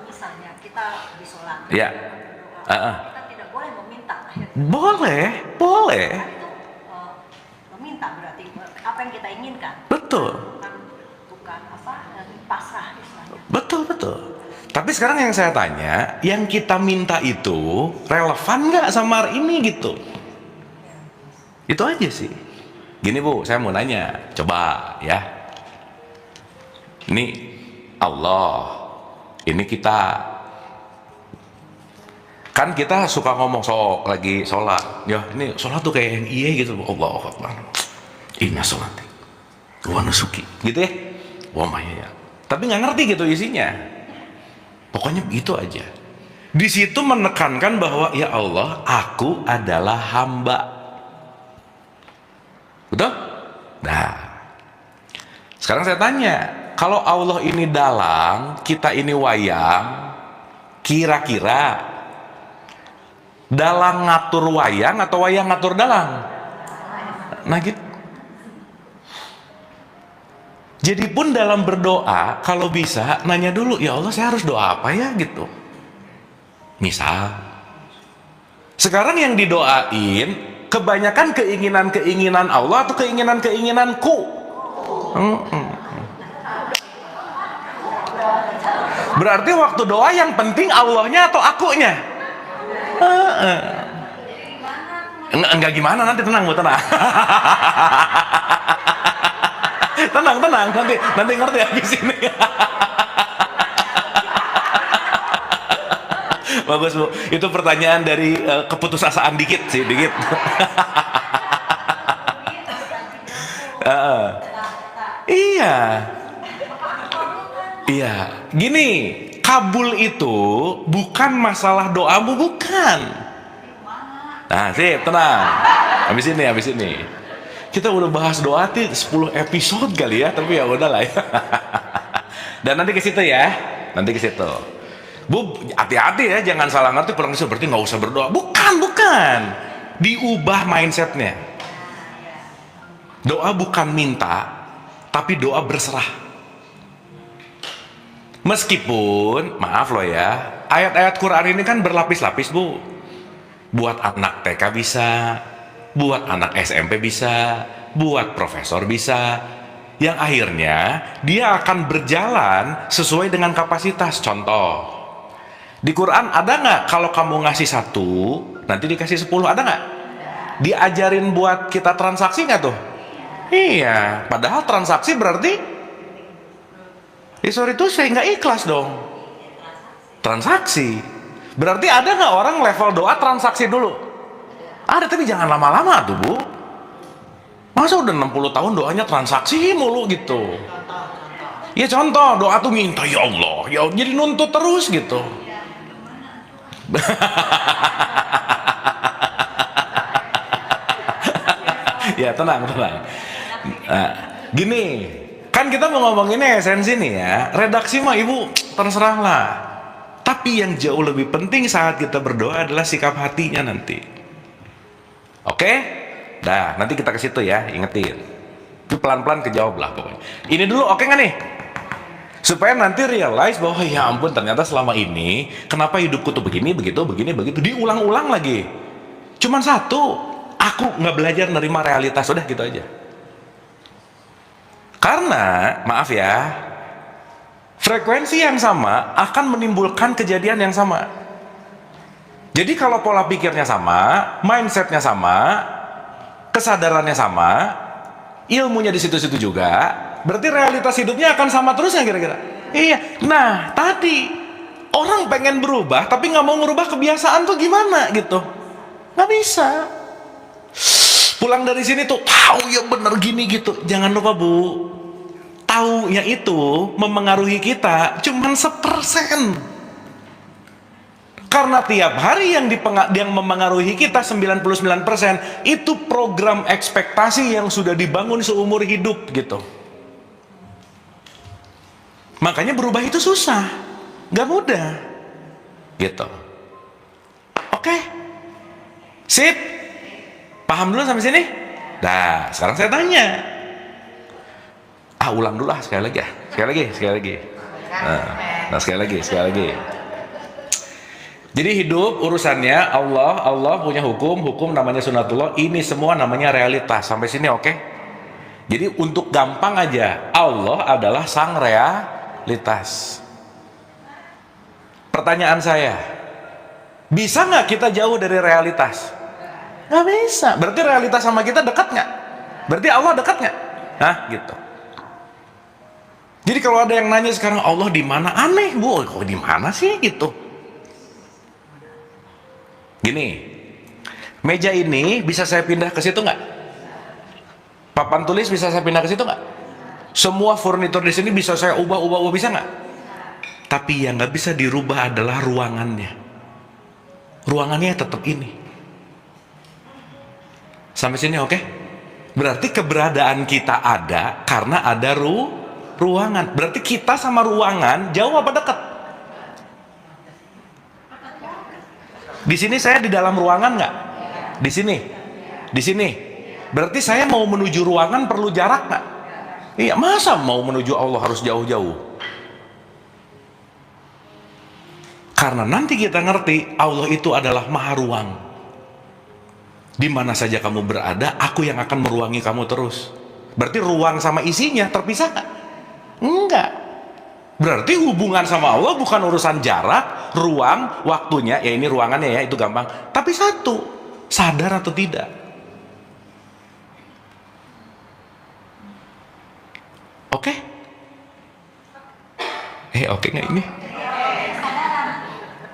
misalnya kita di sholat, Ya. kita tidak boleh meminta akhirnya. Boleh. Itu meminta berarti apa yang kita inginkan. Betul. Bukan apa, pasrah istilahnya. Betul. Tapi sekarang yang saya tanya, yang kita minta itu relevan nggak sama hari ini gitu? Itu aja sih. Gini, Bu, saya mau nanya, coba ya. Ini Allah, ini kita. Kan kita suka ngomong sok lagi sholat. Ya, ini sholat tuh kayak yang iya gitu. Allahu Akbar. Inna sholati wa nusuki. Gitu ya. Wah, ya. Tapi nggak ngerti gitu isinya. Pokoknya itu aja. Di situ menekankan bahwa ya Allah, aku adalah hamba. Betul? Nah, sekarang saya tanya, kalau Allah ini dalang, kita ini wayang, kira-kira dalang ngatur wayang atau wayang ngatur dalang? Nah gitu. Jadi pun dalam berdoa, kalau bisa nanya dulu, ya Allah saya harus doa apa ya gitu. Misal, sekarang yang didoain kebanyakan keinginan-keinginan Allah atau keinginan-keinginanku? Berarti waktu doa yang penting Allahnya atau akunya? Enggak gimana, nanti tenang, Bu, tenang. tenang, nanti ngerti habis ini. Bagus, Bu, itu pertanyaan dari keputusasaan dikit. Iya, gini, kabul itu bukan masalah doamu, bukan. Nah, sip, tenang. Habis ini. Kita udah bahas doa 10 episode kali ya, tapi ya udahlah ya. Dan nanti ke situ ya. Bu, hati-hati ya, jangan salah ngerti pulang ke situ berarti nggak usah berdoa. Bukan. Diubah mindsetnya. Doa bukan minta, tapi doa berserah. Meskipun, maaf loh ya, ayat-ayat Quran ini kan berlapis-lapis, Bu. Buat anak TK bisa, buat anak SMP bisa, buat profesor bisa, yang akhirnya dia akan berjalan sesuai dengan kapasitas. Contoh, di Quran ada nggak kalau kamu ngasih 1 nanti dikasih 10, ada nggak? Diajarin buat kita transaksi nggak tuh? Iya, padahal transaksi berarti sorry tuh saya nggak ikhlas dong. Transaksi berarti ada nggak orang level doa transaksi dulu? Ada, tapi jangan lama-lama tuh Bu. Masa udah 60 tahun doanya transaksi mulu gitu? Ya contoh, doa tuh minta ya Allah, ya jadi nuntut terus gitu. Ya tenang. Nah, gini, kan kita mau ngomonginnya esensi nih ya. Redaksi mah Ibu terserah lah. Tapi yang jauh lebih penting saat kita berdoa adalah sikap hatinya nanti. Oke? Nah, nanti kita ke situ ya, ingetin. Itu pelan-pelan kejawab lah pokoknya. Ini dulu oke nggak nih? Supaya nanti realize bahwa ya ampun ternyata selama ini kenapa hidupku tuh begini, begitu, diulang-ulang lagi. Cuman satu, aku nggak belajar nerima realitas, udah gitu aja. Karena, maaf ya, frekuensi yang sama akan menimbulkan kejadian yang sama. Jadi kalau pola pikirnya sama, mindsetnya sama, kesadarannya sama, ilmunya di situ-situ juga, berarti realitas hidupnya akan sama terus nggak kira-kira? Iya. Nah, tadi orang pengen berubah tapi nggak mau ngerubah kebiasaan tuh gimana gitu? Nggak bisa. Pulang dari sini tuh tahu ya bener gini gitu. Jangan lupa Bu, taunya itu memengaruhi kita cuman 1%. Karena tiap hari yang memengaruhi kita 99% itu program ekspektasi yang sudah dibangun seumur hidup gitu. Makanya berubah itu susah, gak mudah gitu. Oke, sip, paham dulu sampai sini? Nah, sekarang saya tanya. Ulang dulu lah sekali lagi ya, sekali lagi. Nah, sekali lagi. Jadi hidup urusannya Allah punya hukum namanya sunatullah, ini semua namanya realitas. Sampai sini oke? Jadi untuk gampang aja, Allah adalah sang realitas. Pertanyaan saya, bisa nggak kita jauh dari realitas? Nggak bisa. Berarti realitas sama kita dekat nggak? Berarti Allah dekat nggak? Nah gitu. Jadi kalau ada yang nanya sekarang Allah di mana, aneh Bu, kok di mana sih gitu? Gini, meja ini bisa saya pindah ke situ nggak? Papan tulis bisa saya pindah ke situ nggak? Semua furnitur di sini bisa saya ubah, bisa nggak? Tapi yang nggak bisa dirubah adalah ruangannya. Ruangannya tetap ini. Sampai sini oke? Berarti keberadaan kita ada karena ada ruangan. Berarti kita sama ruangan jauh apa dekat? Di sini saya di dalam ruangan nggak? Di sini. Berarti saya mau menuju ruangan perlu jarak nggak? Iya, masa mau menuju Allah harus jauh-jauh? Karena nanti kita ngerti Allah itu adalah maha ruang. Di mana saja kamu berada, aku yang akan meruangi kamu terus. Berarti ruang sama isinya terpisah nggak? Enggak. Berarti hubungan sama Allah bukan urusan jarak, ruang, waktunya, ya ini ruangannya ya, itu gampang. Tapi satu, sadar atau tidak? Oke? Oke nggak ini?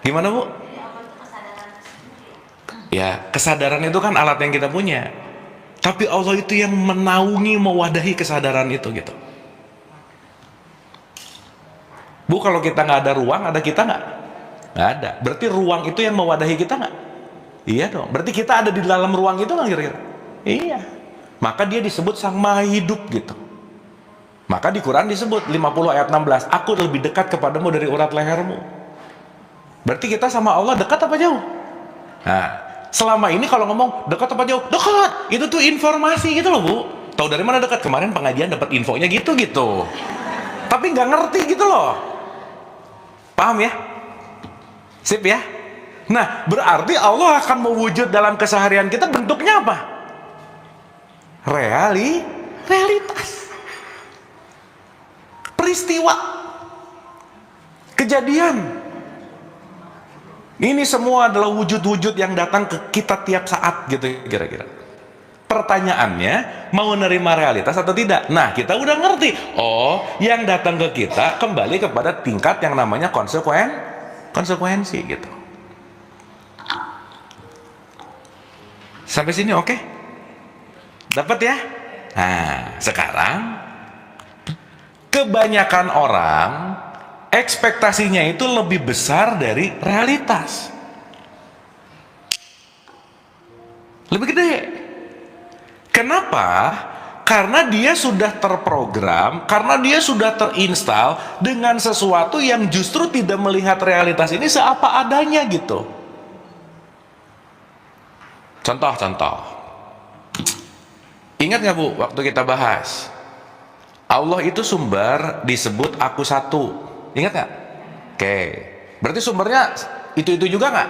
Gimana Bu? Ya, kesadaran itu kan alat yang kita punya. Tapi Allah itu yang menaungi, mewadahi kesadaran itu gitu. Bu, kalau kita nggak ada ruang, ada kita nggak? Nggak ada. Berarti ruang itu yang mewadahi kita nggak? Iya dong. Berarti kita ada di dalam ruang itu nggak kira-kira? Iya. Maka dia disebut sang maha hidup gitu. Maka di Quran disebut 50 ayat 16, aku lebih dekat kepadamu dari urat lehermu. Berarti kita sama Allah dekat apa jauh? Nah, selama ini kalau ngomong dekat apa jauh? Dekat. Itu tuh informasi gitu loh Bu. Tahu dari mana dekat? Kemarin pengajian dapat infonya gitu. Tapi nggak ngerti gitu loh. Paham ya? Sip ya? Nah, berarti Allah akan mewujud dalam keseharian kita bentuknya apa? realitas. Peristiwa, kejadian. Ini semua adalah wujud-wujud yang datang ke kita tiap saat gitu kira-kira. Pertanyaannya, mau menerima realitas atau tidak? Nah, kita udah ngerti. Oh, yang datang ke kita kembali kepada tingkat yang namanya konsekuensi gitu. Sampai sini oke? Dapat ya? Nah, sekarang kebanyakan orang ekspektasinya itu lebih besar dari realitas. Lebih gede. Kenapa? Karena dia sudah terprogram, karena dia sudah terinstal dengan sesuatu yang justru tidak melihat realitas ini seapa adanya gitu. Contoh. Ingat nggak Bu, waktu kita bahas Allah itu sumber disebut aku satu. Ingat nggak? Oke. Berarti sumbernya itu juga nggak?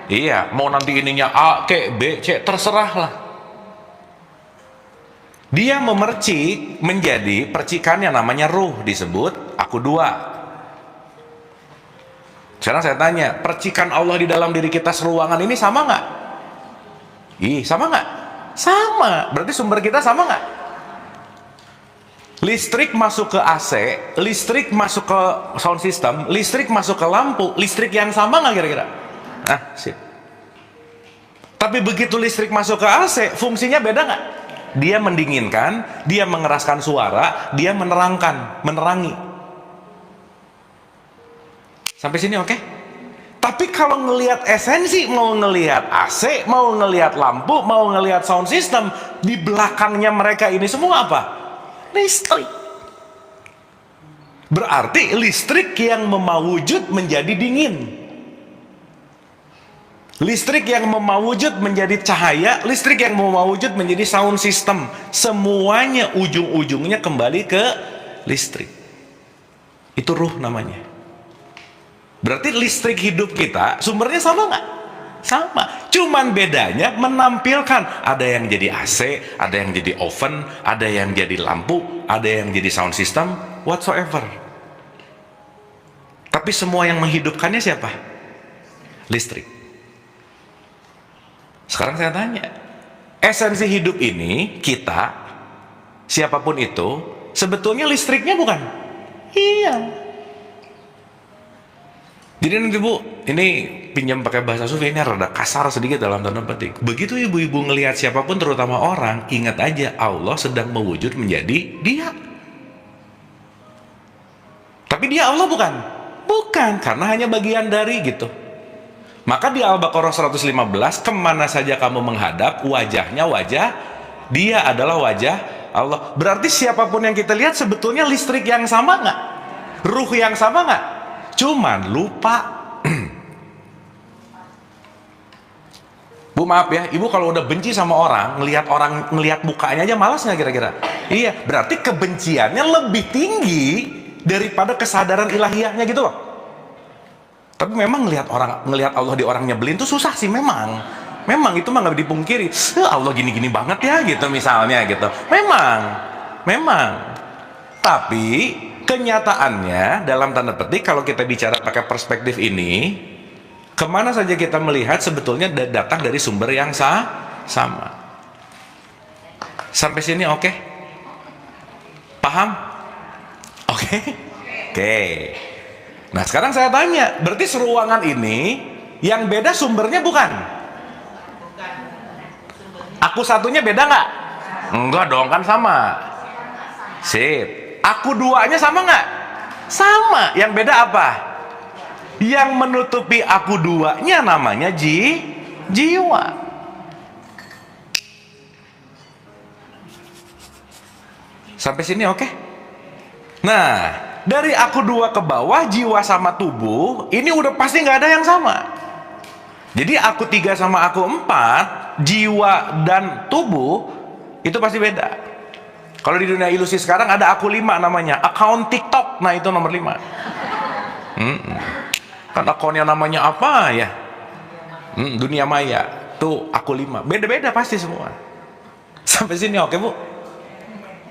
Iya. Mau nanti ininya A, K, B, C, terserah lah. Dia memercik menjadi percikan yang namanya ruh, disebut aku dua. Sekarang saya tanya, percikan Allah di dalam diri kita seruangan ini sama nggak? Sama nggak? Sama. Berarti sumber kita sama nggak? Listrik masuk ke AC, listrik masuk ke sound system, listrik masuk ke lampu, listrik yang sama nggak kira-kira? Nah, sip. Tapi begitu listrik masuk ke AC, fungsinya beda nggak? Dia mendinginkan, dia mengeraskan suara, dia menerangi. Sampai sini oke? Tapi kalau ngelihat esensi, mau ngelihat AC, mau ngelihat lampu, mau ngelihat sound system, di belakangnya mereka ini semua apa? Listrik. Berarti listrik yang memawujud menjadi dingin. Listrik yang memawujud menjadi cahaya, listrik yang memawujud menjadi sound system. Semuanya ujung-ujungnya kembali ke listrik. Itu ruh namanya. Berarti listrik hidup kita sumbernya sama nggak? Sama. Cuman bedanya menampilkan. Ada yang jadi AC, ada yang jadi oven, ada yang jadi lampu, ada yang jadi sound system, whatsoever. Tapi semua yang menghidupkannya siapa? Listrik. Sekarang saya tanya, esensi hidup ini, kita, siapapun itu, sebetulnya listriknya bukan? Iya. Jadi nanti Bu, ini pinjam pakai bahasa sufi, ini rada kasar sedikit dalam tanda petik. Begitu ibu-ibu ngelihat siapapun, terutama orang, ingat aja Allah sedang mewujud menjadi dia. Tapi dia Allah bukan? Bukan, karena hanya bagian dari gitu. Maka di Al-Baqarah 115, kemana saja kamu menghadap, wajahnya wajah, dia adalah wajah Allah. Berarti siapapun yang kita lihat sebetulnya listrik yang sama nggak? Ruh yang sama nggak? Cuman lupa. Bu maaf ya, ibu kalau udah benci sama orang, ngelihat mukanya aja malas nggak kira-kira? Iya, berarti kebenciannya lebih tinggi daripada kesadaran ilahiyahnya gitu loh. Tapi memang ngelihat Allah di orang nyebelin itu susah sih memang itu mah nggak dipungkiri. Allah gini-gini banget ya gitu misalnya gitu. Memang. Tapi kenyataannya dalam tanda petik kalau kita bicara pakai perspektif ini, kemana saja kita melihat sebetulnya datang dari sumber yang sama. Sampai sini oke? Paham? Oke. Nah sekarang saya tanya, berarti seruangan ini yang beda sumbernya bukan? Aku satunya beda nggak? Enggak dong, kan sama. Sip. Aku duanya sama nggak? Sama. Yang beda apa? Yang menutupi aku duanya namanya jiwa. Sampai sini oke? Nah, dari aku dua ke bawah, jiwa sama tubuh, ini udah pasti nggak ada yang sama. Jadi aku 3 sama aku 4, jiwa dan tubuh, itu pasti beda. Kalau di dunia ilusi sekarang ada aku 5 namanya, account TikTok, nah itu nomor 5. Kan akunnya namanya apa ya? Dunia maya, tuh aku 5. Beda-beda pasti semua. Sampai sini oke Bu?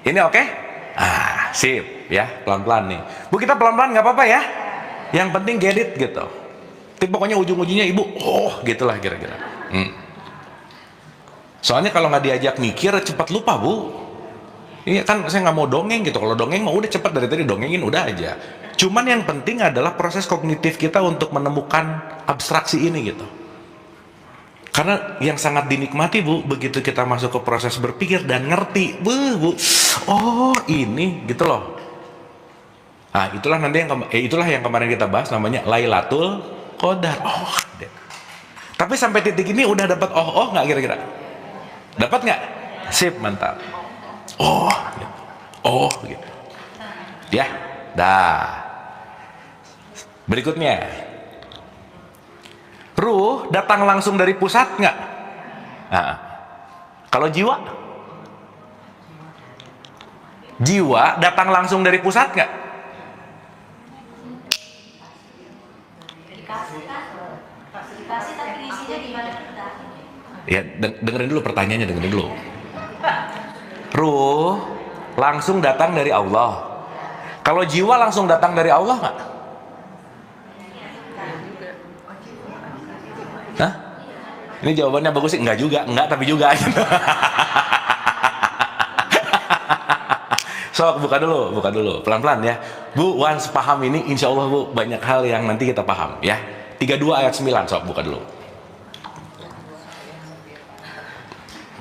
Ini oke? Ah, sip ya, pelan-pelan nih. Bu, kita pelan-pelan nggak apa-apa ya. Yang penting get it gitu. Tapi pokoknya ujung-ujungnya Ibu, gitulah kira-kira. Soalnya kalau nggak diajak mikir cepat lupa Bu. Iya kan, saya nggak mau dongeng gitu. Kalau dongeng mah udah cepat, dari tadi dongengin udah aja. Cuman yang penting adalah proses kognitif kita untuk menemukan abstraksi ini gitu. Karena yang sangat dinikmati Bu, begitu kita masuk ke proses berpikir dan ngerti, Bu, oh ini gitu loh. Nah itulah nanti itulah yang kemarin kita bahas, namanya Lailatul Qadar. Tapi sampai titik ini udah dapat nggak kira-kira? Dapat nggak? Sip, mantap. Gitu. Ya, dah. Berikutnya, ruh datang langsung dari pusat nggak? Nah, kalau jiwa datang langsung dari pusat nggak? Dikasih tapi isinya di mana kita? Ya, dengerin dulu pertanyaannya, dengerin dulu. Ruh langsung datang dari Allah. Kalau jiwa langsung datang dari Allah nggak? Hah? Ini jawabannya bagus sih, enggak juga, enggak tapi juga. Sok, buka dulu, pelan-pelan ya. Bu, once paham ini, insya Allah Bu, banyak hal yang nanti kita paham ya. 32 ayat 9, sok buka dulu.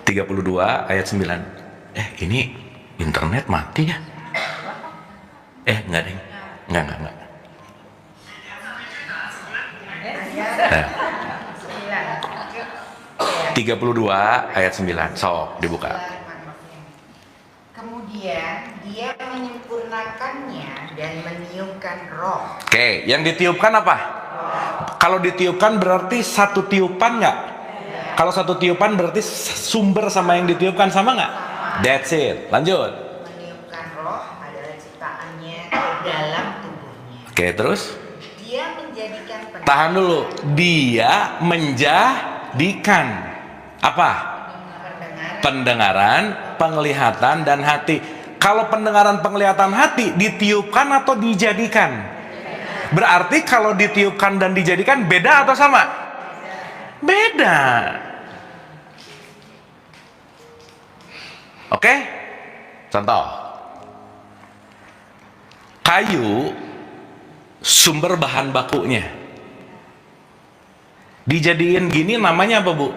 32 ayat 9. Ini internet mati ya? Enggak deh. Enggak. 32 ayat 9. Sok dibuka. Kemudian dia menyempurnakannya dan meniupkan roh. Oke, yang ditiupkan apa? Kalau ditiupkan berarti satu tiupan nggak? Kalau satu tiupan berarti sumber sama yang ditiupkan sama nggak? That's it. Lanjut. Meniupkan roh adalah ciptaannya ke dalam tubuhnya. Oke, terus? Dia menjadikan Tahan dulu. Dia menjadikan apa? Pendengaran, penglihatan, dan hati. Kalau pendengaran, penglihatan, hati ditiupkan atau dijadikan? Berarti kalau ditiupkan dan dijadikan beda atau sama? Beda. Oke? Contoh. Kayu sumber bahan bakunya. Dijadiin gini namanya apa, Bu?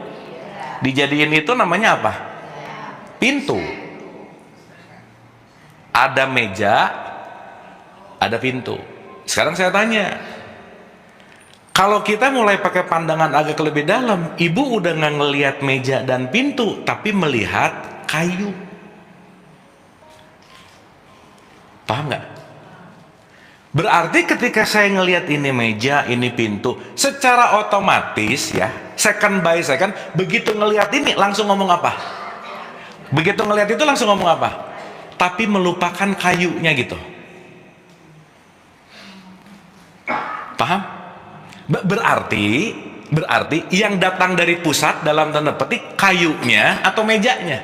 Dijadiin itu namanya apa? Pintu. Ada meja, ada pintu. Sekarang saya tanya, kalau kita mulai pakai pandangan agak lebih dalam, Ibu udah nggak ngelihat meja dan pintu, tapi melihat kayu. Paham nggak? Berarti ketika saya ngelihat ini meja, ini pintu, secara otomatis ya, second by second, begitu ngelihat ini langsung ngomong apa? Begitu ngelihat itu langsung ngomong apa? Tapi melupakan kayunya gitu. Paham? Berarti yang datang dari pusat dalam tanda petik kayunya atau mejanya.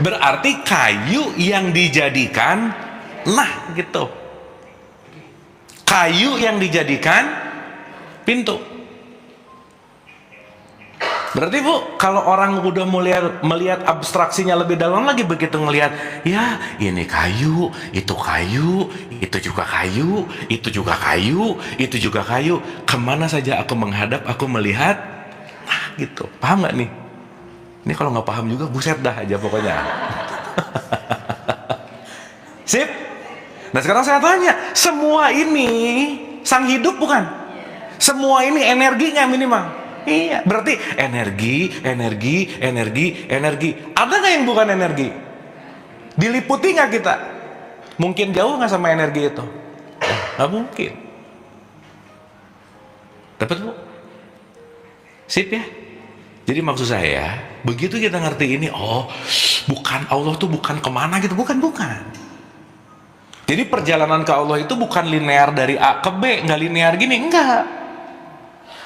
Berarti kayu yang dijadikan, nah gitu. Kayu yang dijadikan pintu. Berarti Bu, kalau orang udah melihat abstraksinya lebih dalam lagi, begitu ngelihat, ya ini kayu, itu juga kayu, itu juga kayu, itu juga kayu. Kemana saja aku menghadap, aku melihat, nah gitu. Paham nggak nih? Ini kalau nggak paham juga, buset dah aja pokoknya. Sip? Nah sekarang saya tanya, semua ini sang hidup bukan? Semua ini energinya minimal. Iya, berarti energi. Ada nggak yang bukan energi? Diliputi nggak kita? Mungkin jauh nggak sama energi itu? Nggak mungkin. Dapat Bu? Sip ya? Jadi maksud saya, begitu kita ngerti ini, bukan Allah tuh bukan kemana gitu, bukan. Jadi perjalanan ke Allah itu bukan linear dari A ke B, nggak linear gini, enggak.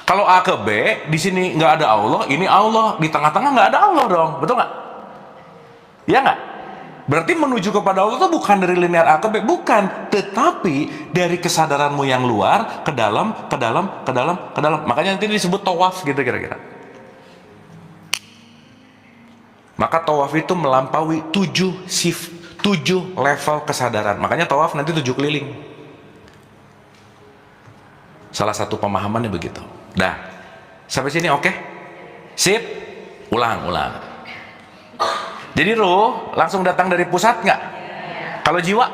Kalau A ke B, di sini nggak ada Allah, ini Allah, di tengah-tengah nggak ada Allah dong, betul nggak? Ya nggak? Berarti menuju kepada Allah itu bukan dari linear A ke B, bukan, tetapi dari kesadaranmu yang luar ke dalam, ke dalam, ke dalam, ke dalam. Makanya nanti disebut tawaf gitu kira-kira. Maka tawaf itu melampaui 7 level kesadaran. Makanya tawaf nanti 7 keliling. Salah satu pemahamannya begitu. Dah, sampai sini oke? Sip? Ulang. Jadi ruh langsung datang dari pusat nggak? Kalau jiwa?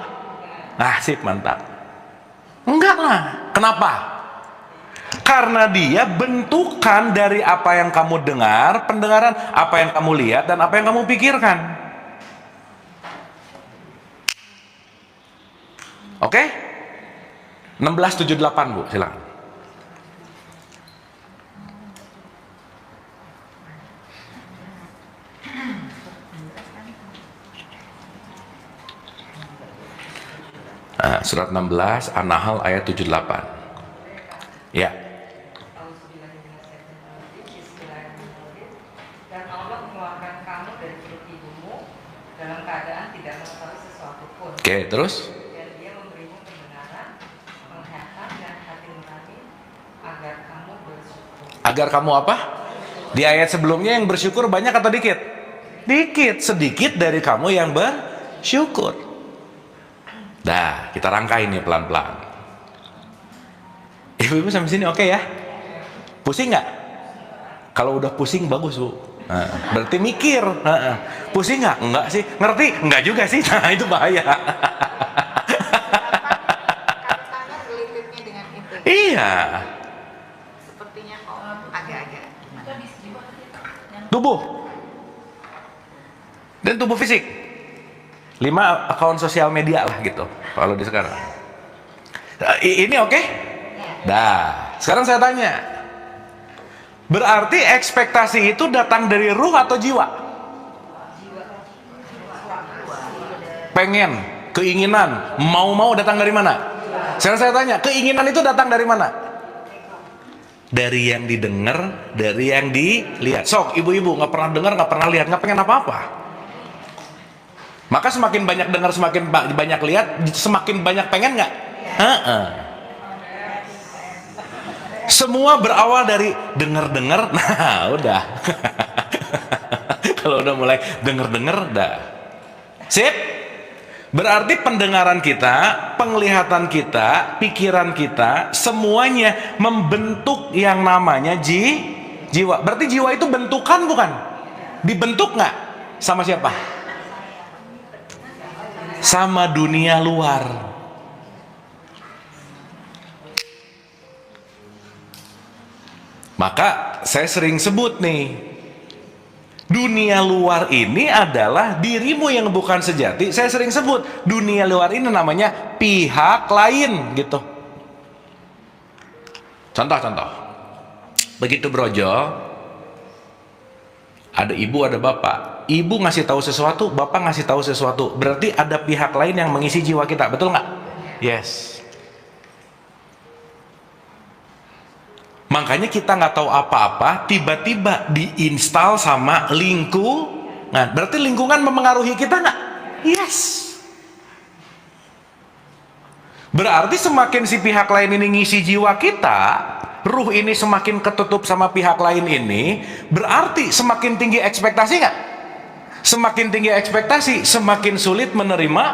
Nah, sip, mantap. Enggak lah. Kenapa? Karena dia bentukan dari apa yang kamu dengar, pendengaran, apa yang kamu lihat, dan apa yang kamu pikirkan. Oke? 1678 Bu, silakan. Nah, surat 16 An-Nahl ayat 78. Ya. Dan Allah mengeluarkan kamu dari perut ibumu dalam keadaan tidak mengetahui sesuatu pun. Oke, terus? Dan dia memberimu kebenaran, penglihatan dan hati nurani agar kamu bersyukur. Agar kamu apa? Di ayat sebelumnya yang bersyukur banyak atau dikit? Dikit, sedikit dari kamu yang bersyukur. Dah, kita rangkai nih pelan-pelan. Ibu-ibu sampai sini oke ya? Pusing nggak? Kalau udah pusing bagus Bu. Nah, berarti mikir. Pusing nggak? Enggak sih. Ngerti? Enggak juga sih. Nah, itu bahaya. Kaitannya relatednya dengan itu. Iya. Sepertinya kok agak-agak. Tubuh dan tubuh fisik. 5 akun sosial media lah gitu kalau di sekarang. Ini oke? Dah, sekarang saya tanya, berarti ekspektasi itu datang dari ruh atau jiwa? Pengen, keinginan, mau datang dari mana? Sekarang saya tanya, keinginan itu datang dari mana? Dari yang didengar, dari yang dilihat. Sok, ibu-ibu nggak pernah dengar, nggak pernah lihat, nggak pengen apa-apa. Maka semakin banyak dengar, semakin banyak lihat, semakin banyak pengen nggak? Semua berawal dari dengar-dengar. Nah, udah. Kalau udah mulai dengar-dengar, dah. Sip? Berarti pendengaran kita, penglihatan kita, pikiran kita, semuanya membentuk yang namanya jiwa. Berarti jiwa itu bentukan bukan? Dibentuk nggak? Sama siapa? Sama dunia luar. Maka saya sering sebut nih, dunia luar ini adalah dirimu yang bukan sejati. Saya sering sebut dunia luar ini namanya pihak lain gitu. Contoh, begitu brojol, ada ibu ada bapak. Ibu ngasih tahu sesuatu, bapak ngasih tahu sesuatu. Berarti ada pihak lain yang mengisi jiwa kita, betul nggak? Yes. Makanya kita nggak tahu apa-apa, tiba-tiba diinstal sama lingkungan. Berarti lingkungan memengaruhi kita nggak? Yes. Berarti semakin si pihak lain ini ngisi jiwa kita, ruh ini semakin ketutup sama pihak lain ini, berarti semakin tinggi ekspektasi nggak? Semakin tinggi ekspektasi, semakin sulit menerima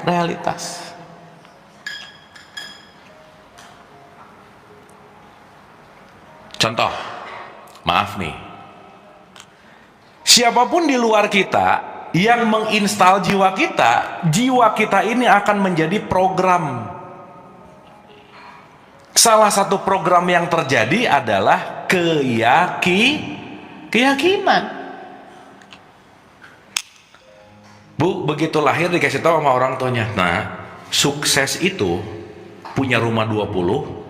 realitas. Contoh, maaf nih, siapapun di luar kita yang menginstal jiwa kita ini akan menjadi program. Salah satu program yang terjadi adalah keyakinan. Bu, begitu lahir dikasih tahu sama orang tuanya, nah, sukses itu punya rumah 20,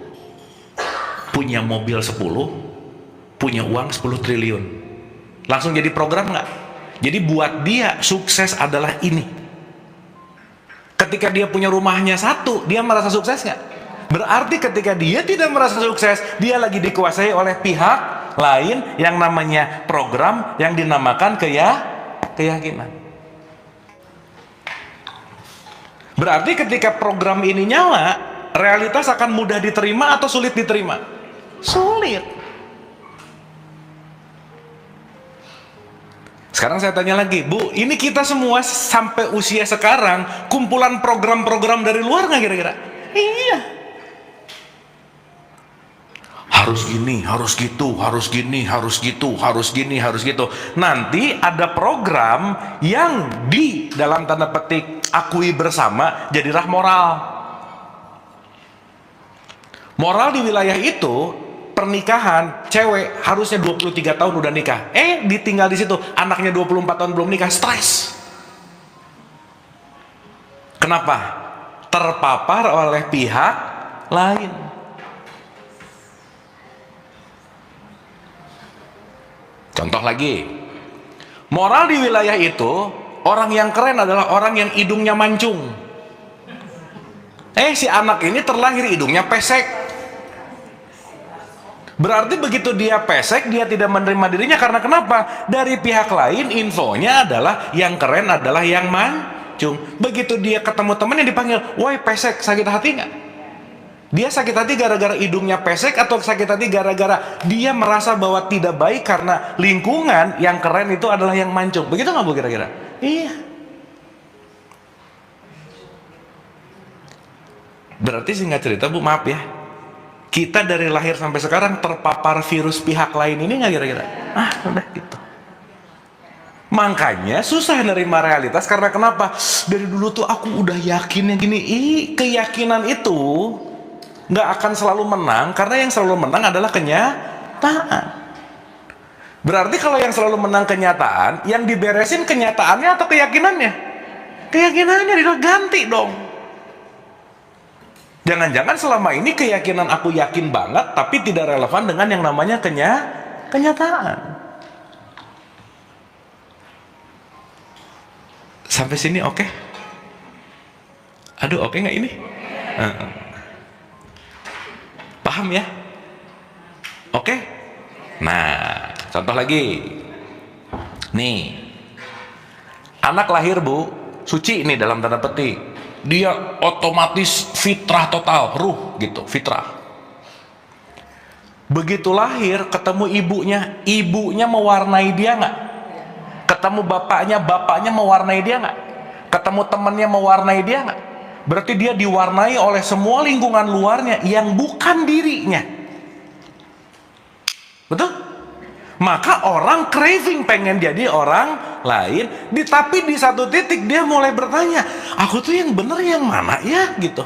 punya mobil 10, punya uang 10 triliun. Langsung jadi program nggak? Jadi buat dia sukses adalah ini. Ketika dia punya rumahnya 1, dia merasa sukses nggak? Berarti ketika dia tidak merasa sukses, dia lagi dikuasai oleh pihak lain yang namanya program yang dinamakan keyakinan. Berarti ketika program ini nyala, realitas akan mudah diterima atau sulit diterima? Sulit. Sekarang saya tanya lagi, Bu, ini kita semua sampai usia sekarang kumpulan program-program dari luar nggak kira-kira? Iya. Harus gini, harus gitu, harus gini, harus gitu, harus gini, harus gitu. Nanti ada program yang di dalam tanda petik akui bersama jadilah moral. Moral di wilayah itu, pernikahan cewek harusnya 23 tahun udah nikah. Ditinggal di situ, anaknya 24 tahun belum nikah, stres. Kenapa? Terpapar oleh pihak lain. Contoh lagi, moral di wilayah itu, orang yang keren adalah orang yang hidungnya mancung. Si anak ini terlahir hidungnya pesek. Berarti begitu dia pesek, dia tidak menerima dirinya karena kenapa? Dari pihak lain infonya adalah yang keren adalah yang mancung. Begitu dia ketemu temennya dipanggil, woi pesek, sakit hati nggak? Dia sakit hati gara-gara hidungnya pesek atau sakit hati gara-gara dia merasa bahwa tidak baik karena lingkungan yang keren itu adalah yang mancung. Begitu nggak Bu kira-kira? Iya. Berarti singkat cerita Bu, maaf ya, kita dari lahir sampai sekarang terpapar virus pihak lain ini nggak kira-kira? Udah gitu. Makanya susah nerima realitas karena kenapa? Dari dulu tuh aku udah yakinnya gini. Keyakinan itu nggak akan selalu menang karena yang selalu menang adalah kenyataan. Berarti kalau yang selalu menang kenyataan, yang diberesin kenyataannya atau keyakinannya? Keyakinannya ganti dong. Jangan-jangan selama ini keyakinan aku yakin banget tapi tidak relevan dengan yang namanya kenyataan. Sampai sini oke? Aduh, oke nggak ini? Paham ya? Oke? Nah, contoh lagi. Nih, anak lahir Bu, suci nih dalam tanda petik. Dia otomatis fitrah total, ruh gitu, fitrah. Begitu lahir, ketemu ibunya mewarnai dia nggak? Ketemu bapaknya mewarnai dia nggak? Ketemu temannya mewarnai dia nggak? Berarti dia diwarnai oleh semua lingkungan luarnya yang bukan dirinya. Betul? Maka orang craving pengen jadi orang lain, tapi di satu titik dia mulai bertanya, aku tuh yang bener yang mana ya gitu.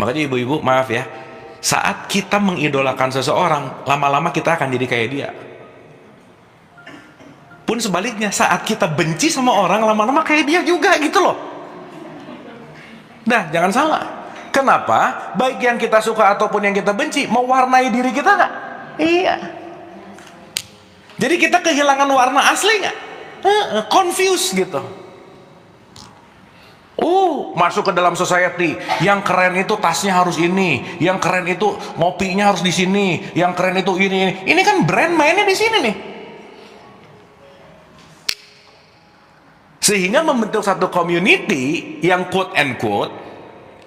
Makanya ibu-ibu maaf ya, saat kita mengidolakan seseorang, lama-lama kita akan jadi kayak dia. Pun sebaliknya, saat kita benci sama orang, lama-lama kayak dia juga gitu loh. Nah, jangan salah. Kenapa? Baik yang kita suka ataupun yang kita benci mewarnai diri kita nggak? Iya. Jadi kita kehilangan warna asli nggak? Confused gitu. Masuk ke dalam society. Yang keren itu tasnya harus ini, yang keren itu ngopinya harus di sini, yang keren itu ini. Ini kan brand mainnya di sini nih. Sehingga membentuk satu community yang quote and quote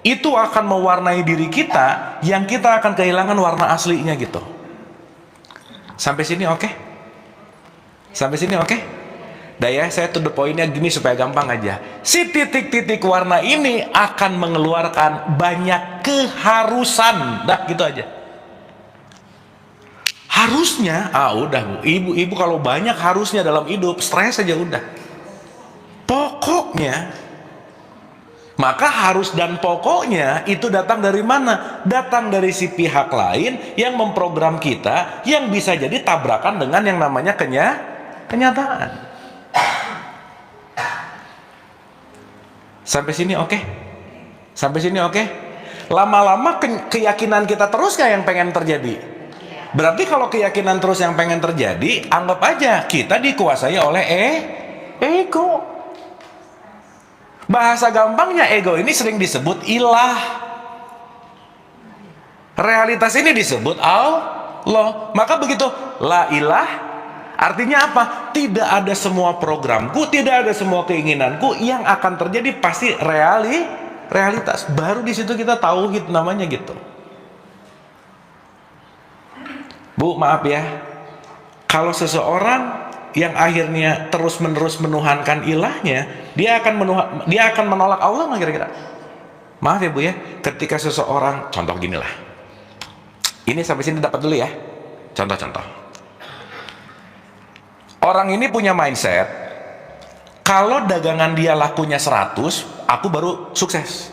itu akan mewarnai diri kita, yang kita akan kehilangan warna aslinya gitu. Sampai sini oke? Sampai sini oke? Ya, saya to the point-nya gini supaya gampang aja. Si titik-titik warna ini akan mengeluarkan banyak keharusan. Dah gitu aja. Harusnya, udah Bu. Ibu kalau banyak harusnya dalam hidup, stres aja udah. Pokoknya, maka harus dan pokoknya itu datang dari mana? Datang dari si pihak lain yang memprogram kita, yang bisa jadi tabrakan dengan yang namanya kenyataan. Sampai sini oke? Sampai sini oke? Lama-lama keyakinan kita terus nggak yang pengen terjadi? Berarti kalau keyakinan terus yang pengen terjadi, anggap aja kita dikuasai oleh ego. Bahasa gampangnya ego ini sering disebut ilah. Realitas ini disebut Allah. Maka begitu la ilah Artinya apa? Tidak ada semua programku, tidak ada semua keinginanku yang akan terjadi, pasti realitas. Baru di situ kita tauhid namanya gitu. Bu, maaf ya. Kalau seseorang yang akhirnya terus-menerus menuhankan ilahnya, dia akan menolak Allah nggak kira-kira? Maaf ya Bu ya, ketika seseorang, contoh gini lah. Ini sampai sini dapat dulu ya. Contoh-contoh. Orang ini punya mindset, kalau dagangan dia lakunya 100, aku baru sukses.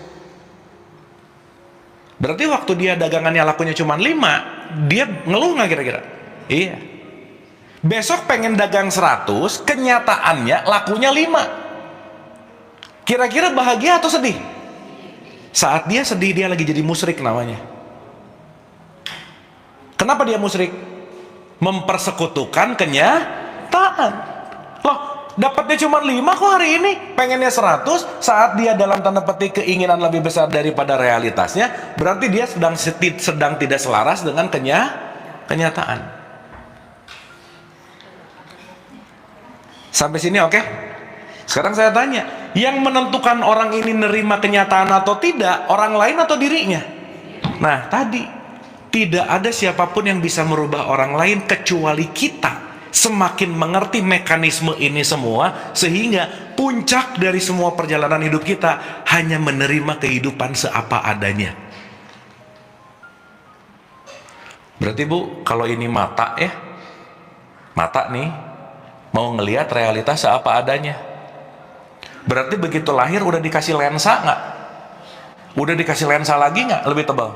Berarti waktu dia dagangannya lakunya cuma 5, dia ngeluh nggak kira-kira? Iya. Besok pengen dagang 100, kenyataannya lakunya 5. Kira-kira bahagia atau sedih? Saat dia sedih, dia lagi jadi musyrik namanya. Kenapa dia musyrik? Mempersekutukan kenyataan. Loh, dapatnya cuma 5 kok hari ini, pengennya 100. Saat dia dalam tanda petik keinginan lebih besar daripada realitasnya, berarti dia sedang tidak selaras dengan kenyataan. Sampai sini oke? Sekarang saya tanya, yang menentukan orang ini nerima kenyataan atau tidak, orang lain atau dirinya? Nah tadi, tidak ada siapapun yang bisa merubah orang lain kecuali kita. Semakin mengerti mekanisme ini semua, sehingga puncak dari semua perjalanan hidup kita hanya menerima kehidupan seapa adanya. Berarti Bu, kalau ini mata ya, mata nih mau ngelihat realitas seapa adanya. Berarti begitu lahir udah dikasih lensa nggak? Udah dikasih lensa lagi nggak? Lebih tebal?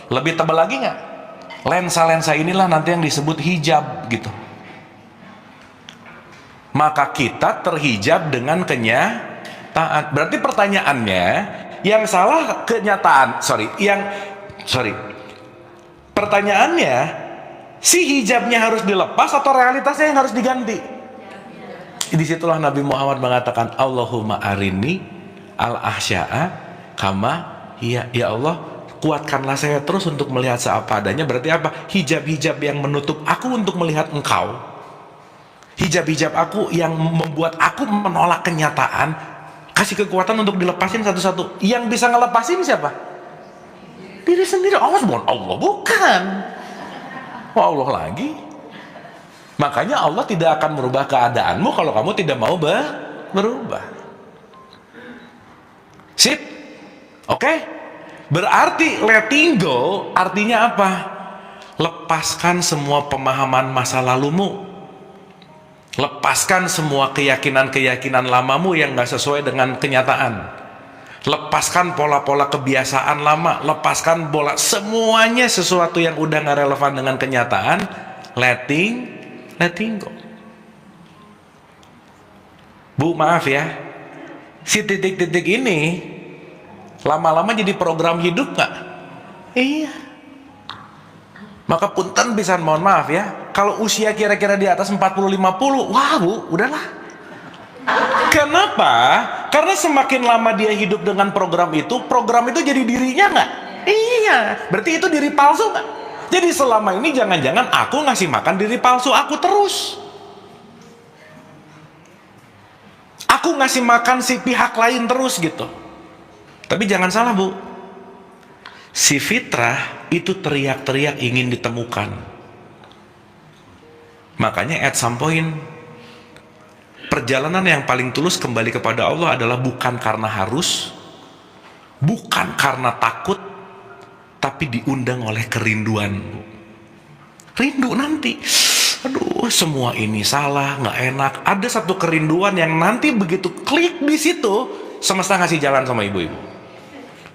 Lebih tebal lagi nggak? Lensa-lensa inilah nanti yang disebut hijab gitu. Maka kita terhijab dengan kenyataan. Berarti pertanyaannya, yang salah kenyataan, pertanyaannya, si hijabnya harus dilepas atau realitasnya yang harus diganti? Disitulah Nabi Muhammad mengatakan, Allahumma arini al-ahsya'a kama hiya. Ya Allah, kuatkanlah saya terus untuk melihat seapa adanya. Berarti apa? Hijab-hijab yang menutup aku untuk melihat engkau, hijab-hijab aku yang membuat aku menolak kenyataan, kasih kekuatan untuk dilepasin satu-satu. Yang bisa ngelepasin siapa? Diri sendiri. Allah bukan Allah, bukan. Oh, Allah lagi. Makanya Allah tidak akan merubah keadaanmu kalau kamu tidak mau berubah. Sip? Oke? Berarti letting go artinya apa? Lepaskan semua pemahaman masa lalumu. Lepaskan semua keyakinan-keyakinan lamamu yang gak sesuai dengan kenyataan. Lepaskan pola-pola kebiasaan lama. Lepaskan semuanya sesuatu yang udah gak relevan dengan kenyataan. Letting go. Bu, maaf ya, si titik-titik ini lama-lama jadi program hidup nggak? Iya. Maka punten pisan, mohon maaf ya, kalau usia kira-kira di atas 40-50, wah Bu, udahlah. Kenapa? Karena semakin lama dia hidup dengan program itu jadi dirinya nggak? Iya. Berarti itu diri palsu nggak? Jadi selama ini jangan-jangan aku ngasih makan diri palsu aku terus. Aku ngasih makan si pihak lain terus gitu. Tapi jangan salah Bu, si fitrah itu teriak-teriak ingin ditemukan. Makanya at some point, perjalanan yang paling tulus kembali kepada Allah adalah bukan karena harus, bukan karena takut, tapi diundang oleh kerinduan. Rindu nanti, aduh semua ini salah, nggak enak. Ada satu kerinduan yang nanti begitu klik di situ, semesta ngasih jalan sama ibu-ibu.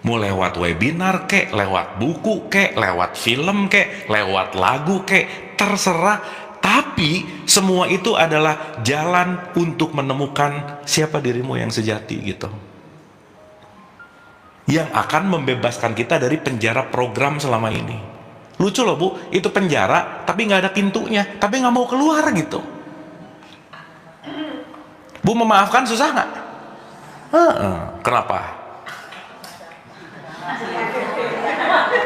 Mau lewat webinar kek, lewat buku kek, lewat film kek, lewat lagu kek, terserah. Tapi semua itu adalah jalan untuk menemukan siapa dirimu yang sejati gitu, yang akan membebaskan kita dari penjara program selama ini. Lucu loh Bu, itu penjara tapi nggak ada pintunya, tapi nggak mau keluar gitu. Bu, memaafkan susah nggak? Kenapa?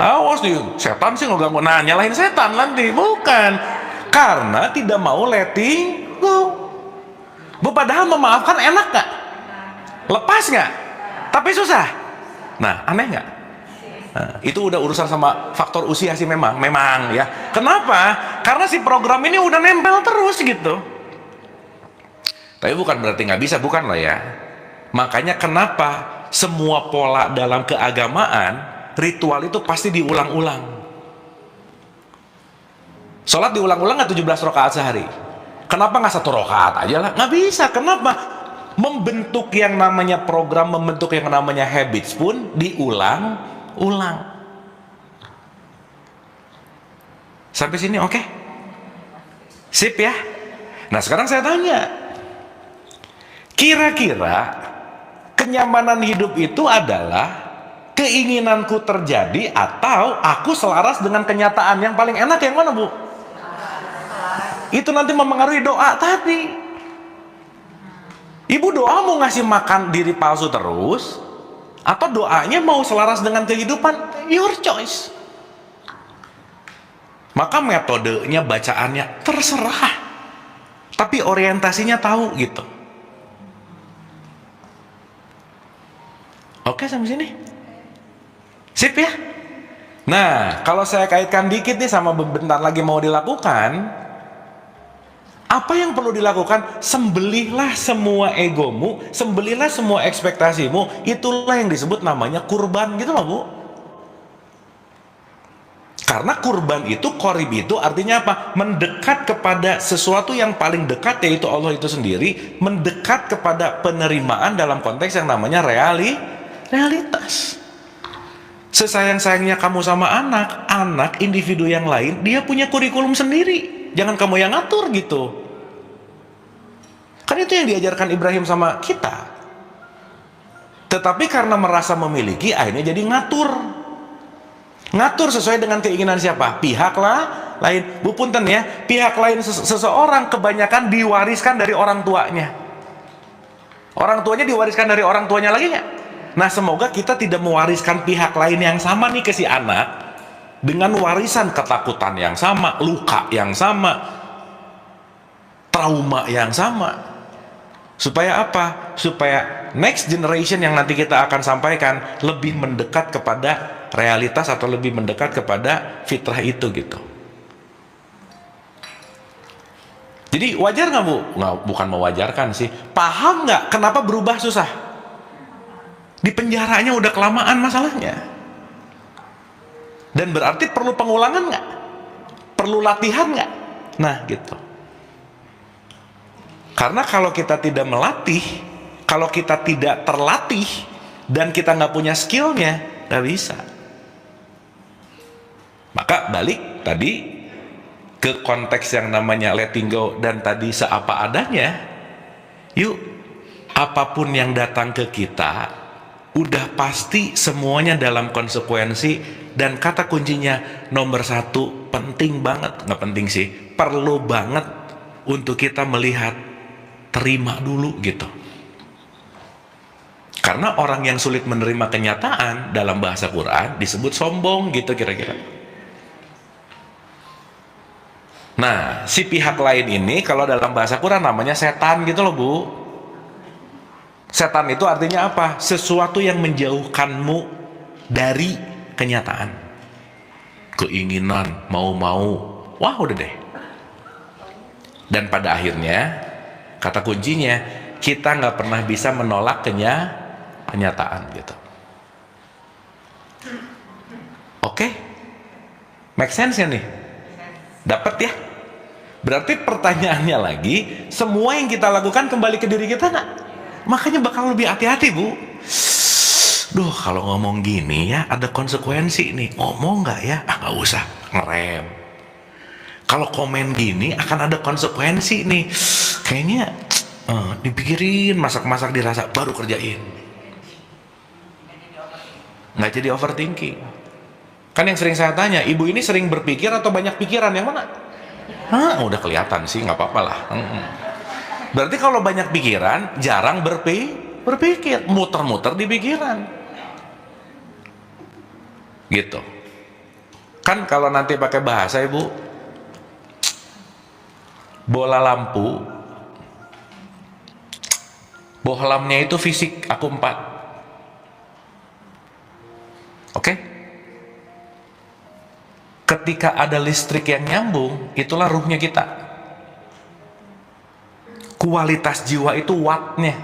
Awas nih, setan sih nggak ganggu. Nah, nyalahin setan nanti. Bukan, karena tidak mau letting Go. Bu, padahal memaafkan enak nggak? Lepas nggak? Tapi susah. Nah, aneh nggak? Nah, itu udah urusan sama faktor usia sih memang ya. Kenapa? Karena si program ini udah nempel terus gitu. Tapi bukan berarti nggak bisa, bukan lah ya. Makanya kenapa semua pola dalam keagamaan, ritual itu pasti diulang-ulang. Sholat diulang-ulang nggak 17 rakaat sehari? Kenapa nggak 1 rakaat aja lah? Nggak bisa. Kenapa? Membentuk yang namanya program, membentuk yang namanya habits pun diulang-ulang. Sampai sini oke? Sip ya? Nah sekarang saya tanya, kira-kira kenyamanan hidup itu adalah keinginanku terjadi atau aku selaras dengan kenyataan? Yang paling enak yang mana, Bu? Itu nanti mempengaruhi doa tadi. Ibu doa mau ngasih makan diri palsu terus, atau doanya mau selaras dengan kehidupan? Your choice. Maka metodenya, bacaannya terserah, tapi orientasinya tahu gitu. Oke sampai sini? Sip ya? Nah, kalau saya kaitkan dikit nih sama bentar lagi mau dilakukan, apa yang perlu dilakukan? Sembelihlah semua egomu, sembelihlah semua ekspektasimu. Itulah yang disebut namanya kurban, gitu loh, Bu. Karena kurban itu, qorib itu artinya apa? Mendekat kepada sesuatu yang paling dekat, yaitu Allah itu sendiri. Mendekat kepada penerimaan dalam konteks yang namanya realitas. Sesayang-sayangnya kamu sama anak individu yang lain, dia punya kurikulum sendiri. Jangan kamu yang ngatur gitu. Kan itu yang diajarkan Ibrahim sama kita. Tetapi karena merasa memiliki, akhirnya jadi ngatur. Ngatur sesuai dengan keinginan siapa? Pihak lain. Bu punten ya, pihak lain seseorang kebanyakan diwariskan dari orang tuanya. Orang tuanya diwariskan dari orang tuanya lagi nggak? Nah semoga kita tidak mewariskan pihak lain yang sama nih ke si anak, dengan warisan ketakutan yang sama, luka yang sama, trauma yang sama. Supaya apa? Supaya next generation yang nanti kita akan sampaikan lebih mendekat kepada realitas atau lebih mendekat kepada fitrah itu gitu. Jadi wajar nggak, Bu? Nggak, bukan mewajarkan sih. Paham nggak kenapa berubah susah? Di penjaranya udah kelamaan masalahnya. Dan berarti perlu pengulangan nggak? Perlu latihan nggak? Nah gitu. Karena kalau kita tidak melatih, kalau kita tidak terlatih, dan kita nggak punya skillnya, nggak bisa. Maka balik tadi ke konteks yang namanya letting go dan tadi seapa adanya. Yuk, apapun yang datang ke kita, udah pasti semuanya dalam konsekuensi. Dan kata kuncinya nomor 1, penting banget, nggak penting sih, perlu banget untuk kita melihat, terima dulu gitu. Karena orang yang sulit menerima kenyataan dalam bahasa Quran disebut sombong gitu kira-kira. Nah si pihak lain ini kalau dalam bahasa Quran namanya setan gitu loh, Bu. Setan itu artinya apa? Sesuatu yang menjauhkanmu dari kenyataan. Keinginan, mau-mau, wah udah deh. Dan pada akhirnya, kata kuncinya, kita nggak pernah bisa menolak kenyataan gitu. Oke? Make sense ya nih? Dapat ya? Berarti pertanyaannya lagi, semua yang kita lakukan kembali ke diri kita nggak? Makanya bakal lebih hati-hati, Bu. Duh, kalau ngomong gini ya ada konsekuensi nih. Ngomong nggak ya? Nggak usah, ngerem. Kalau komen gini akan ada konsekuensi nih. Kayaknya dipikirin, masak-masak dirasa, baru kerjain. Nggak jadi overthinking. Kan yang sering saya tanya, ibu ini sering berpikir atau banyak pikiran? Yang mana? Udah kelihatan sih, nggak apa-apa lah. Berarti kalau banyak pikiran, jarang berpikir, muter-muter di pikiran. Gitu. Kan kalau nanti pakai bahasa Ibu, bola lampu Bohlamnya itu fisik, aku 4. Oke? Ketika ada listrik yang nyambung, itulah ruhnya kita. Kualitas jiwa itu wattnya.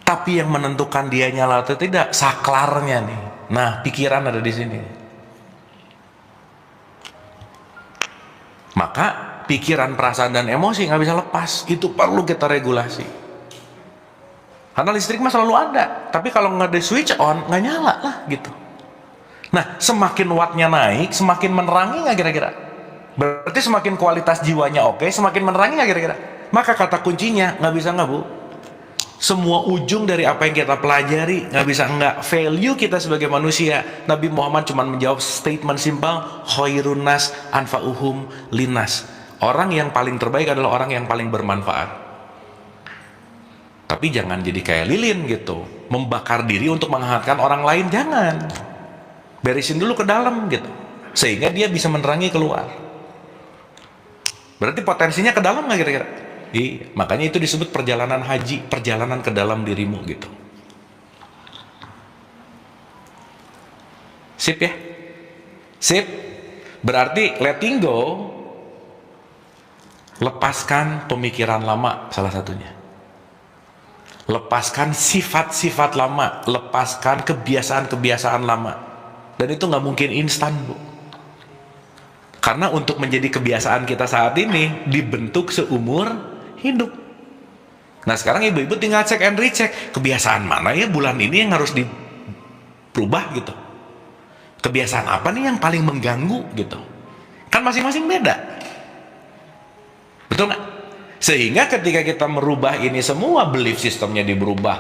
Tapi yang menentukan dia nyala atau tidak, saklarnya nih. Nah, pikiran ada di sini. Maka pikiran, perasaan, dan emosi nggak bisa lepas. Itu perlu kita regulasi. Karena listrik mah selalu ada. Tapi kalau nggak di switch on, nggak nyala lah gitu. Nah, semakin wattnya naik, semakin menerangi nggak kira-kira? Berarti semakin kualitas jiwanya oke, semakin menerangi nggak kira-kira? Maka kata kuncinya, nggak bisa nggak Bu? Semua ujung dari apa yang kita pelajari nggak bisa nggak. Value kita sebagai manusia, Nabi Muhammad cuma menjawab statement simpel, khairun nas anfa'uhum linnas. Orang yang paling terbaik adalah orang yang paling bermanfaat. Tapi jangan jadi kayak lilin gitu, membakar diri untuk menghangatkan orang lain, jangan. Beresin dulu ke dalam gitu, sehingga dia bisa menerangi keluar. Berarti potensinya ke dalam nggak kira-kira? Iya, makanya itu disebut perjalanan haji, perjalanan ke dalam dirimu gitu. Sip ya? Sip. Berarti letting go, lepaskan pemikiran lama salah satunya. Lepaskan sifat-sifat lama, lepaskan kebiasaan-kebiasaan lama. Dan itu nggak mungkin instan, Bu. Karena untuk menjadi kebiasaan kita saat ini dibentuk seumur hidup. Nah sekarang ibu-ibu tinggal cek and recheck, kebiasaan mana ya bulan ini yang harus diubah gitu. Kebiasaan apa nih yang paling mengganggu gitu. Kan masing-masing beda. Betul nggak? Sehingga ketika kita merubah ini semua, belief systemnya dirubah,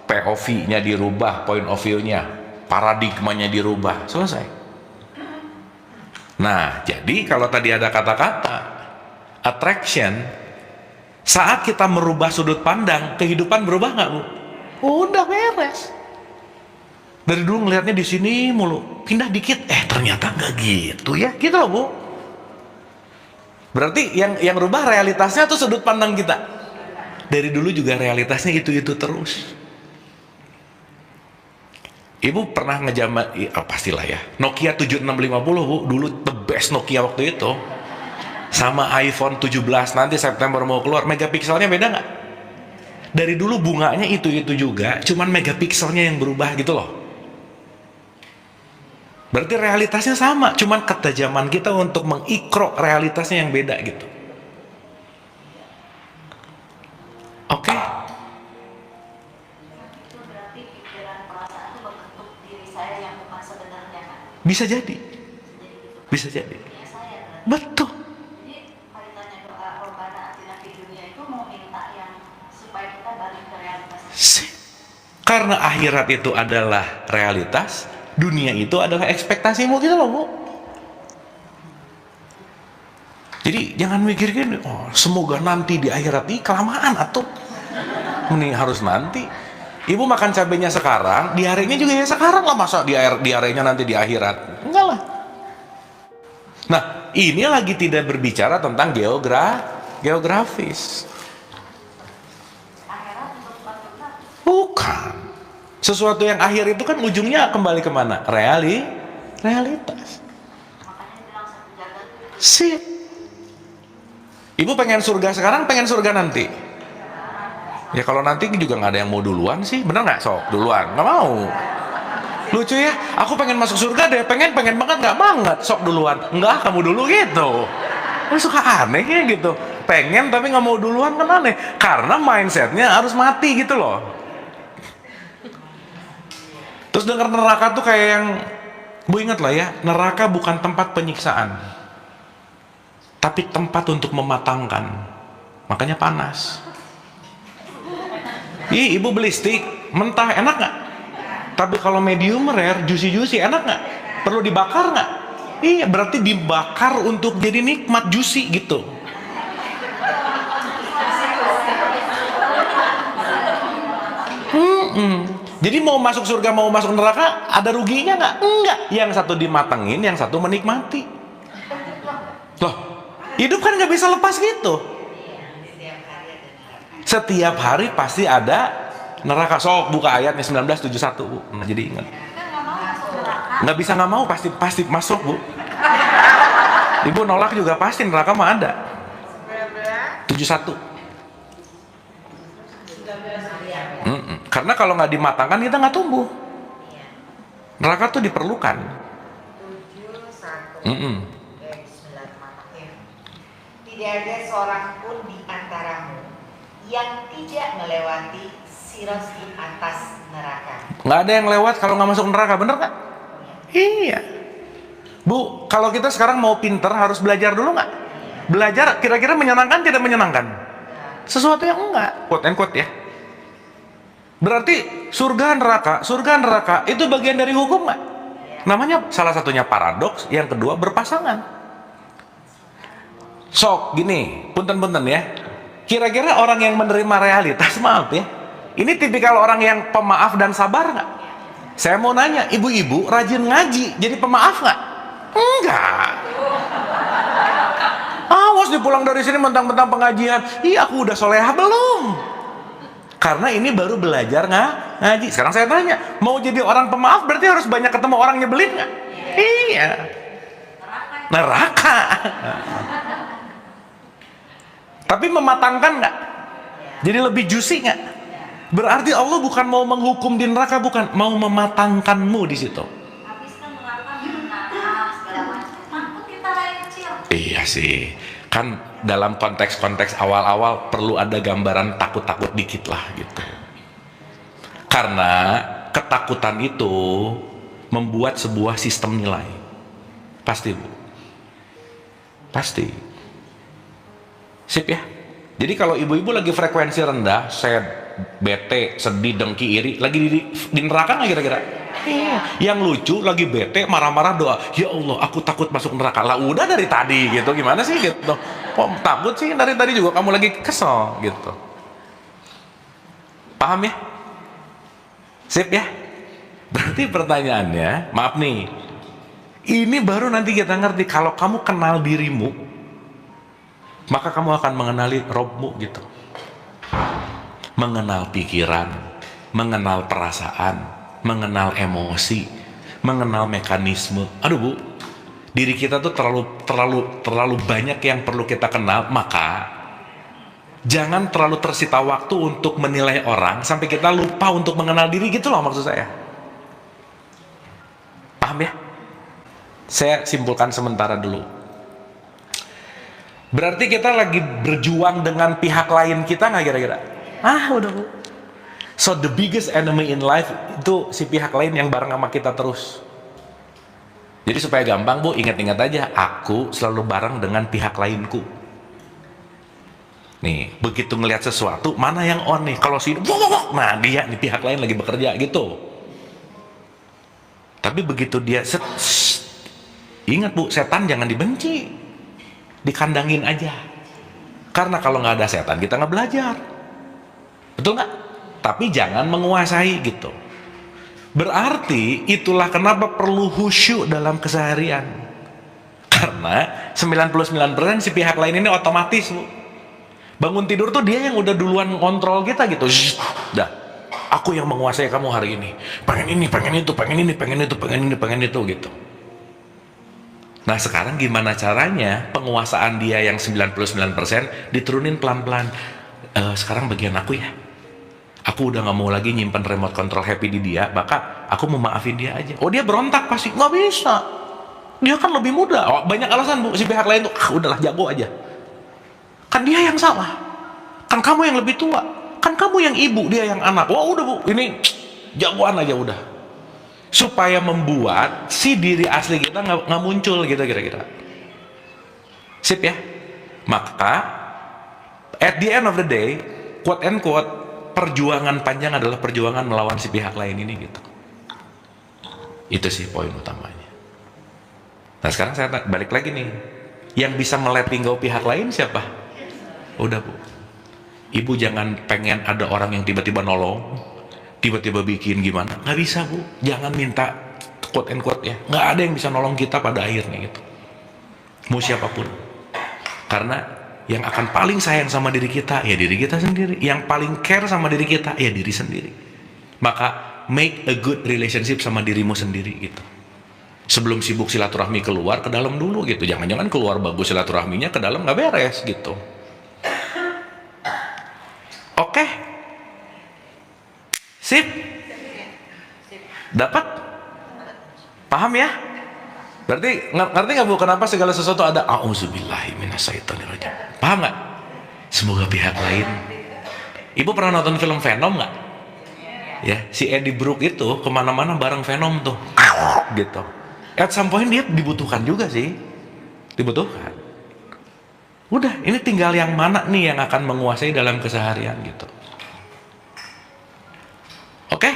POV-nya dirubah, point of view-nya, paradigmanya dirubah, selesai. Nah, jadi kalau tadi ada kata-kata attraction, saat kita merubah sudut pandang, kehidupan berubah nggak Bu? Udah beres. Dari dulu ngelihatnya di sini mulu, pindah dikit, ternyata nggak gitu ya, gitu loh Bu. Berarti yang rubah realitasnya tuh sudut pandang kita. Dari dulu juga realitasnya itu terus. Ibu pernah ngejaman, pastilah ya, Nokia 7650 Bu, dulu the best Nokia waktu itu. Sama iPhone 17 nanti September mau keluar, megapikselnya beda nggak? Dari dulu bunganya itu juga, cuman megapikselnya yang berubah gitu loh. Berarti realitasnya sama, cuman ketajaman kita untuk mengikro realitasnya yang beda gitu. Oke? Itu berarti pikiran perasaan itu membentuk diri saya yang bukan sebenarnya kan? Bisa jadi. Bisa jadi. Ya saya berarti. Betul. Jadi kaitannya doa Robbana atina fid dunya itu mau minta yang supaya kita balik ke realitas. Karena akhirat itu adalah realitas, dunia itu adalah ekspektasimu gitu loh Bu. Jadi jangan mikir gini, semoga nanti di akhirat ini kelamaan atau mending harus nanti. Ibu makan cabenya sekarang, diarenya juga ya sekarang lah, masa diarenya nanti di akhirat? Enggak lah. Nah, ini lagi tidak berbicara tentang geografis. Bukan. Sesuatu yang akhir itu kan ujungnya kembali kemana? Realitas. Sip. Ibu pengen surga sekarang, pengen surga nanti? Ya kalau nanti juga nggak ada yang mau duluan sih, bener nggak? Sok duluan, nggak mau. Lucu ya, aku pengen masuk surga deh, pengen banget, nggak banget, sok duluan. Enggak, kamu dulu gitu. Suka aneh ya gitu. Pengen tapi nggak mau duluan kan aneh. Karena mindsetnya harus mati gitu loh. Terus dengar neraka tuh kayak yang, Bu ingat lah ya, neraka bukan tempat penyiksaan, tapi tempat untuk mematangkan. Makanya panas. Ibu beli steak mentah enak nggak? Tapi kalau medium rare, juicy enak nggak? Perlu dibakar nggak? Iya, berarti dibakar untuk jadi nikmat, juicy gitu. Jadi mau masuk surga, mau masuk neraka, ada ruginya nggak? Enggak. Yang satu dimatengin, yang satu menikmati. Loh, hidup kan nggak bisa lepas gitu. Setiap hari pasti ada neraka. Sok buka ayatnya 1971 Bu. Nah, jadi ingat. Nggak bisa nggak mau, pasti masuk Bu. Ibu nolak juga pasti neraka mah ada. 71. Karena kalau nggak dimatangkan kita nggak tumbuh. Neraka tuh diperlukan. Tidak ada seorang pun di antaramu yang tidak melewati sirat di atas neraka. Nggak ada yang lewat kalau nggak masuk neraka, bener nggak? Iya. Bu, kalau kita sekarang mau pinter harus belajar dulu nggak? Belajar kira-kira menyenangkan tidak menyenangkan? Sesuatu yang enggak, quote and quote ya. Berarti surga neraka itu bagian dari hukum nggak? Namanya salah satunya paradoks, yang kedua berpasangan. Sok gini, punten-punten ya. Kira-kira orang yang menerima realitas, maaf ya, ini tipikal orang yang pemaaf dan sabar nggak? Saya mau nanya, ibu-ibu rajin ngaji, jadi pemaaf nggak? Enggak. Awas dipulang dari sini mentang-mentang pengajian, iya aku udah solehah belum? Karena ini baru belajar ngaji. Sekarang saya tanya, mau jadi orang pemaaf berarti harus banyak ketemu orang nyebelin nggak? Iya. Neraka. Tapi mematangkan nggak? Jadi lebih juicy nggak? Berarti Allah bukan mau menghukum di neraka, bukan, mau mematangkanmu di situ. Habis kan neraka menara segala macam. Takut kita lagi kecil. Iya sih, kan dalam konteks-konteks awal-awal perlu ada gambaran takut-takut dikit lah gitu. Karena ketakutan itu membuat sebuah sistem nilai. Pasti Bu. Pasti. Sip ya. Jadi kalau ibu-ibu lagi frekuensi rendah, saya bete, sedih, dengki, iri, lagi di neraka nggak kira-kira? Iya. Yang lucu lagi bete, marah-marah doa, ya Allah, aku takut masuk neraka. Lah udah dari tadi gitu, gimana sih gitu? Kok takut sih dari tadi juga kamu lagi kesel gitu? Paham ya? Sip ya? Berarti pertanyaannya, maaf nih, ini baru nanti kita ngerti kalau kamu kenal dirimu, maka kamu akan mengenali Robmu gitu. Mengenal pikiran, mengenal perasaan, mengenal emosi, mengenal mekanisme. Aduh Bu, diri kita tuh terlalu banyak yang perlu kita kenal. Maka jangan terlalu tersita waktu untuk menilai orang sampai kita lupa untuk mengenal diri, gitu loh maksud saya. Paham ya? Saya simpulkan sementara dulu. Berarti kita lagi berjuang dengan pihak lain kita nggak kira-kira? Udah Bu. So the biggest enemy in life itu si pihak lain yang bareng sama kita terus. Jadi supaya gampang Bu, ingat-ingat aja, aku selalu bareng dengan pihak lainku. Nih, begitu ngelihat sesuatu, mana yang on nih? Kalau sini, nah dia nih pihak lain lagi bekerja gitu. Tapi begitu dia ingat Bu, setan jangan dibenci, dikandangin aja. Karena kalau nggak ada setan kita nggak belajar, betul nggak? Tapi jangan menguasai gitu. Berarti itulah kenapa perlu khusyuk dalam keseharian. Karena 99% si pihak lain ini otomatis Bu. Bangun tidur tuh dia yang udah duluan ngontrol kita gitu. Dah, aku yang menguasai kamu hari ini. Pengen ini, pengen itu, pengen ini, pengen itu, pengen ini, pengen itu gitu. Nah sekarang gimana caranya penguasaan dia yang 99% diturunin pelan-pelan. Sekarang bagian aku ya. Aku udah gak mau lagi nyimpen remote control happy di dia, maka aku mau maafin dia aja. Oh dia berontak pasti, nggak bisa. Dia kan lebih muda. Oh, banyak alasan Bu, si pihak lain tuh, udahlah jago aja. Kan dia yang salah. Kan kamu yang lebih tua. Kan kamu yang ibu, dia yang anak. Wah udah Bu, ini jagoan aja udah. Supaya membuat si diri asli kita nggak muncul gitu kira-kira. Sip ya. Maka at the end of the day, quote and quote, perjuangan panjang adalah perjuangan melawan si pihak lain ini gitu. Itu sih poin utamanya. Nah sekarang saya balik lagi nih, yang bisa meletting go pihak lain siapa? Udah Bu, ibu jangan pengen ada orang yang tiba-tiba nolong, tiba-tiba bikin gimana, nggak bisa Bu. Jangan minta quote and quote ya, nggak ada yang bisa nolong kita pada akhirnya gitu, mau siapapun. Karena yang akan paling sayang sama diri kita, ya diri kita sendiri. Yang paling care sama diri kita, ya diri sendiri. Maka make a good relationship sama dirimu sendiri gitu. Sebelum sibuk silaturahmi keluar, ke dalam dulu gitu. Jangan-jangan keluar bagus silaturahminya, ke dalam nggak beres gitu. Oke? Sip? Dapat? Paham ya? Berarti ngerti nggak Bu kenapa segala sesuatu ada auzubillahi minasyaitonirrajim? Paham nggak? Semoga pihak lain. Ibu pernah nonton film Venom nggak? Ya, si Eddie Brooke itu kemana-mana bareng Venom tuh, gitu. At some point dia dibutuhkan juga sih, dibutuhkan. Udah, ini tinggal yang mana nih yang akan menguasai dalam keseharian gitu. Oke?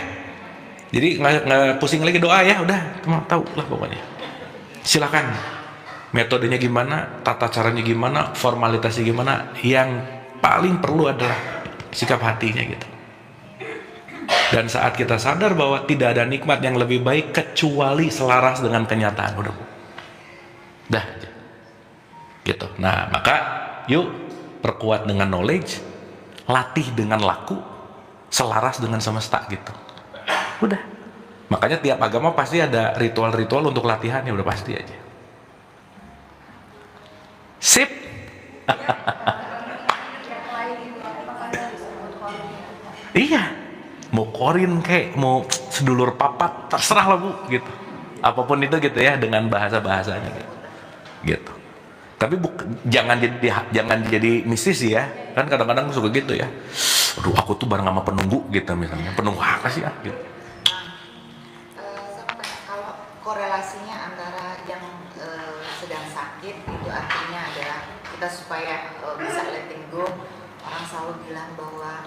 Jadi nggak pusing lagi doa ya, udah, cuma tahu lah pokoknya. Silakan. Metodenya gimana, tata caranya gimana, formalitasnya gimana, yang paling perlu adalah sikap hatinya gitu. Dan saat kita sadar bahwa tidak ada nikmat yang lebih baik kecuali selaras dengan kenyataan, udah Bu. Dah aja. Gitu. Nah, maka yuk perkuat dengan knowledge, latih dengan laku, selaras dengan semesta gitu. Udah. Makanya tiap agama pasti ada ritual-ritual untuk latihan, ya udah pasti aja. Sip. Iya. Mau korin kek, mau sedulur papat, terserah lah Bu gitu. Apapun itu gitu ya, dengan bahasa-bahasanya gitu. Gitu. Tapi jangan jadi mistis ya. Kan kadang-kadang suka gitu ya. Aduh, aku tuh bareng sama penunggu gitu misalnya. Penunggu apa sih ya? Gitu. Kalau korelasinya antara yang sedang sakit itu artinya adalah kita supaya bisa letting go, orang selalu bilang bahwa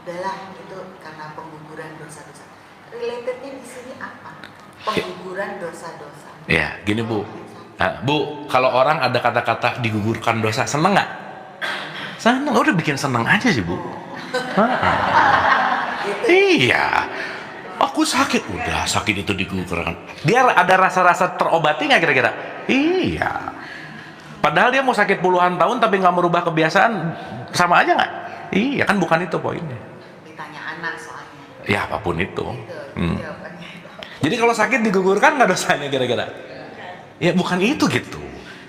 udahlah itu karena pengguguran dosa-dosa. Relatednya di sini apa? Pengguguran dosa-dosa. Ya, gini Bu. Nah, Bu, kalau orang ada kata-kata digugurkan dosa, seneng nggak? Seneng, udah bikin seneng aja sih Bu. Iya. Aku sakit, udah sakit itu digugurkan. Dia ada rasa-rasa terobati nggak kira-kira? Iya. Padahal dia mau sakit puluhan tahun tapi nggak merubah kebiasaan, sama aja nggak? Iya, kan bukan itu poinnya. Ditanya anak soalnya. Ya apapun itu. Jawabannya. Jadi kalau sakit digugurkan nggak dosanya kira-kira? Ya bukan itu gitu.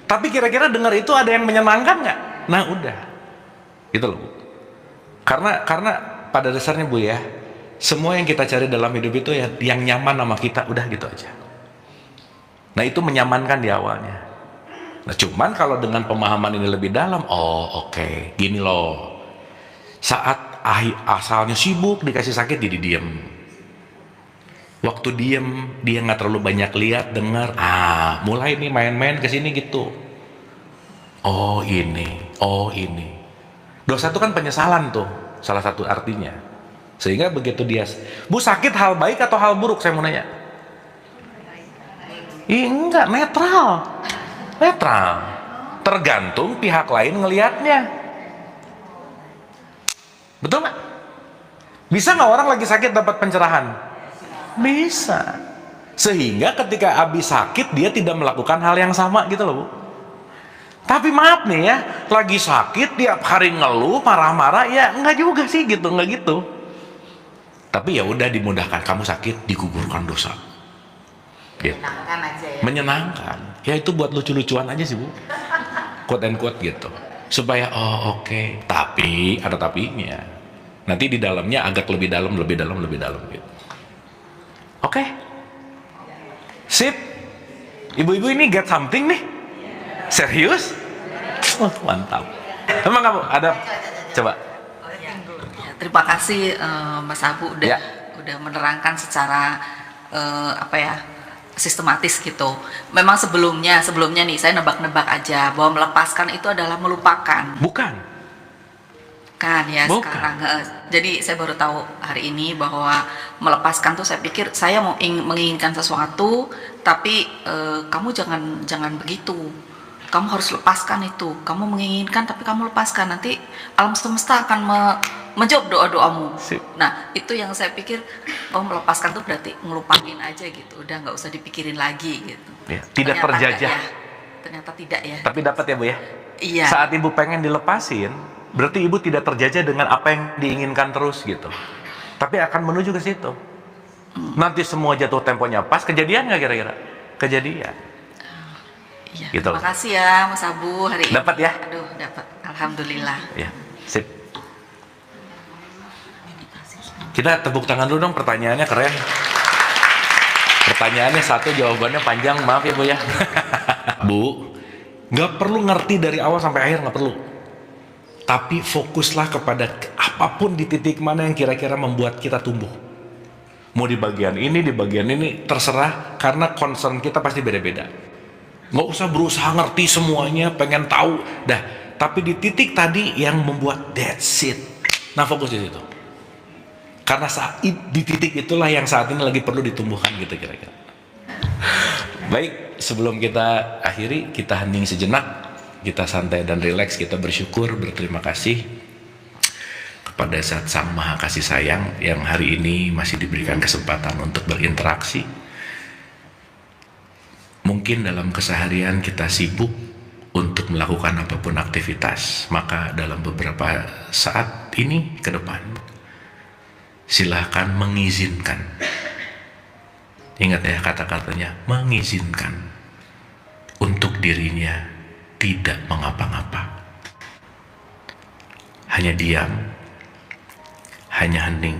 Tapi kira-kira dengar itu ada yang menyenangkan nggak? Nah udah, gitu loh Bu. Karena pada dasarnya Bu ya, semua yang kita cari dalam hidup itu ya yang nyaman sama kita, udah gitu aja. Nah itu menyamankan di awalnya. Nah cuman kalau dengan pemahaman ini lebih dalam, oh oke, gini loh. Saat asalnya sibuk dikasih sakit jadi diem. Waktu diem dia nggak terlalu banyak lihat, dengar, mulai nih main-main kesini gitu. Oh ini. Dosa itu kan penyesalan tuh, salah satu artinya. Sehingga begitu dia, Bu sakit hal baik atau hal buruk saya mau nanya? Enggak, netral. Tergantung pihak lain ngelihatnya. Betul nggak? Bisa nggak orang lagi sakit dapat pencerahan? Bisa. Sehingga ketika habis sakit dia tidak melakukan hal yang sama gitu loh Bu. Tapi maaf nih ya, lagi sakit tiap hari ngeluh, marah-marah, ya enggak juga sih gitu, enggak gitu. Tapi ya udah dimudahkan, kamu sakit digugurkan dosa. Gitu. Menyenangkan aja ya. Menyenangkan. Ya itu buat lucu-lucuan aja sih Bu. Quote and quote gitu. Supaya oke. Tapi ada tapinya. Nanti di dalamnya agak lebih dalam gitu. Oke. Sip. Ibu-ibu ini get something nih. Serius? Mantap. Emang kamu ada coba. Ya, terima kasih Mas Abu udah menerangkan secara sistematis gitu. Memang sebelumnya nih saya nebak-nebak aja bahwa melepaskan itu adalah melupakan. Bukan. Kan ya Bukan. sekarang. Jadi saya baru tahu hari ini bahwa melepaskan tuh saya pikir saya mau menginginkan sesuatu, tapi kamu jangan begitu. Kamu harus lepaskan itu. Kamu menginginkan tapi kamu lepaskan. Nanti alam semesta akan menjawab doa-doamu. Sip. Nah itu yang saya pikir, melepaskan tuh berarti ngelupain aja gitu. Udah nggak usah dipikirin lagi gitu. Ya, tidak Ternyata terjajah. Ternyata tidak ya. Tapi dapat ya Bu ya. Iya. Saat ibu pengen dilepasin, berarti ibu tidak terjajah dengan apa yang diinginkan terus gitu. Tapi akan menuju ke situ. Nanti semua jatuh temponya pas, kejadian nggak kira-kira? Kejadian. Iya. Gitu. Terima kasih ya Mas Abu hari ini. Dapat ya? Aduh, dapat. Alhamdulillah. Ya, sip. Kita tepuk tangan dulu dong, pertanyaannya keren. Pertanyaannya satu, jawabannya panjang, maaf ya Bu ya. Bu, nggak perlu ngerti dari awal sampai akhir, nggak perlu. Tapi fokuslah kepada apapun di titik mana yang kira-kira membuat kita tumbuh. Mau di bagian ini, terserah, karena concern kita pasti beda-beda. Nggak usah berusaha ngerti semuanya, pengen tahu, dah. Tapi di titik tadi yang membuat that's it. Nah, fokus di situ. Karena di titik itulah yang saat ini lagi perlu ditumbuhkan gitu kira-kira. Baik, sebelum kita akhiri, kita hening sejenak, kita santai dan rileks, kita bersyukur, berterima kasih kepada Zat Sang Maha Kasih Sayang yang hari ini masih diberikan kesempatan untuk berinteraksi. Mungkin dalam keseharian kita sibuk untuk melakukan apapun aktivitas, maka dalam beberapa saat ini ke depan silahkan mengizinkan. Ingat ya kata-katanya, mengizinkan untuk dirinya tidak mengapa-ngapa. Hanya diam, hanya hening,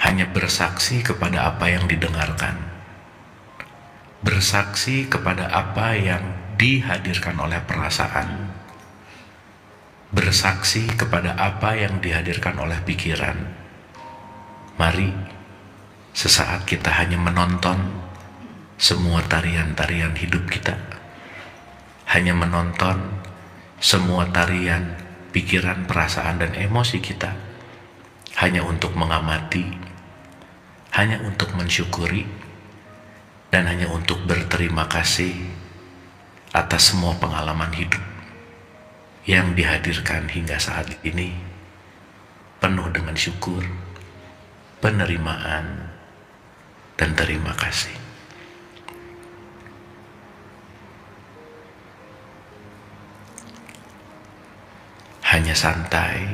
hanya bersaksi kepada apa yang didengarkan, bersaksi kepada apa yang dihadirkan oleh perasaan, bersaksi kepada apa yang dihadirkan oleh pikiran. Mari sesaat kita hanya menonton semua tarian-tarian hidup kita, hanya menonton semua tarian pikiran, perasaan, dan emosi kita, hanya untuk mengamati, hanya untuk mensyukuri, dan hanya untuk berterima kasih atas semua pengalaman hidup yang dihadirkan hingga saat ini, penuh dengan syukur, penerimaan, dan terima kasih. Hanya santai,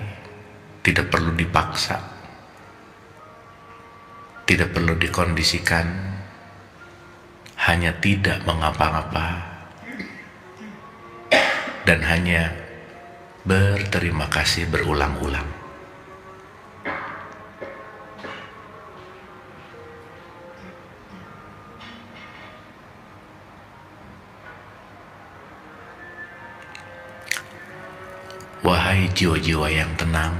tidak perlu dipaksa, tidak perlu dikondisikan, hanya tidak mengapa-ngapa, dan hanya berterima kasih berulang-ulang. Wahai jiwa-jiwa yang tenang,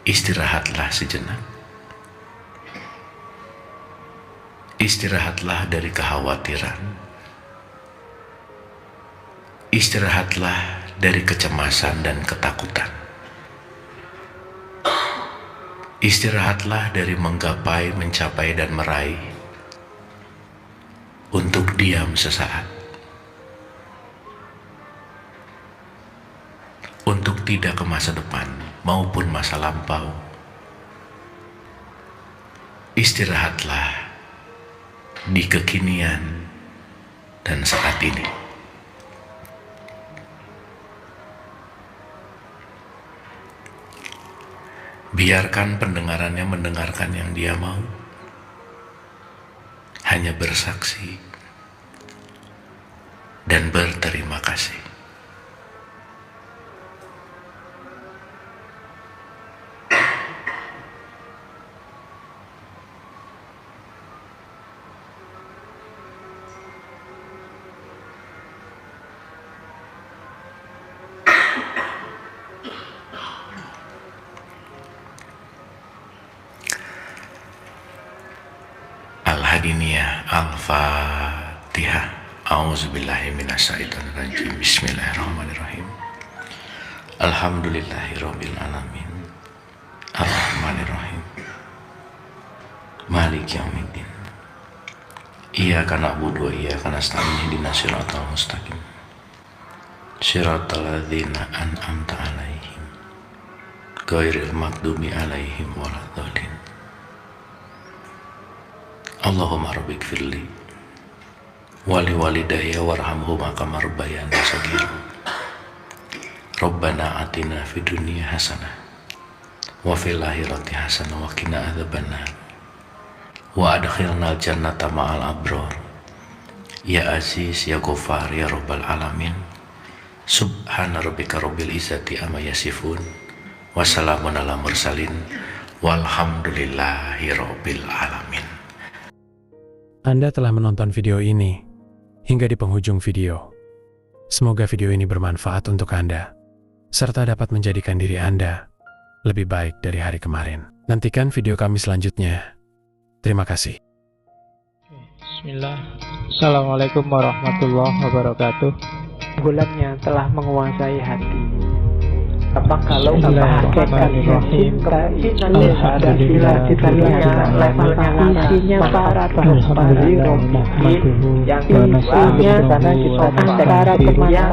istirahatlah sejenak. Istirahatlah dari kekhawatiran. Istirahatlah dari kecemasan dan ketakutan. Istirahatlah dari menggapai, mencapai, dan meraih. Untuk diam sesaat. Untuk tidak ke masa depan maupun masa lampau. Istirahatlah di kekinian dan saat ini. Biarkan pendengarannya mendengarkan yang dia mau. Hanya bersaksi dan berterima kasih. Al-Hadiniyah Al-Fatihah. A'udzubillahi minasyaitonirrajim. Bismillahirrahmanirrahim. Alhamdulillahirabbil alamin. Ar-Rahmanirrahim. Maliki yaumiddin. Iyyaka na'budu wa iyyaka nasta'in. Ihdinas siratal mustaqim. Shiratal ladzina an'amta 'alaihim ghairil maghdubi 'alaihim waladdallin. Allahumma rabbik firli wali walidayya warhamhuma kama rabbayani shaghira. Rabbana atina fid dunya hasanah wa fil akhirati hasanah wa qina adzabannar. Wa adkhilnal jannata ma'al abrar. Ya Aziz ya Ghaffar ya Rabbal alamin. Subhana rabbika rabbil izzati amma yasifun. Wassalamun ala mursalin. Walhamdulillahi rabbil alamin. Anda telah menonton video ini hingga di penghujung video. Semoga video ini bermanfaat untuk Anda, serta dapat menjadikan diri Anda lebih baik dari hari kemarin. Nantikan video kami selanjutnya. Terima kasih. Bismillah. Assalamualaikum warahmatullahi wabarakatuh. Bulannya telah menguasai hati. Apa kalau kita hakikatnya cinta ini adalah kita lihat levelnya isinya para bahwa yang isinya antara teman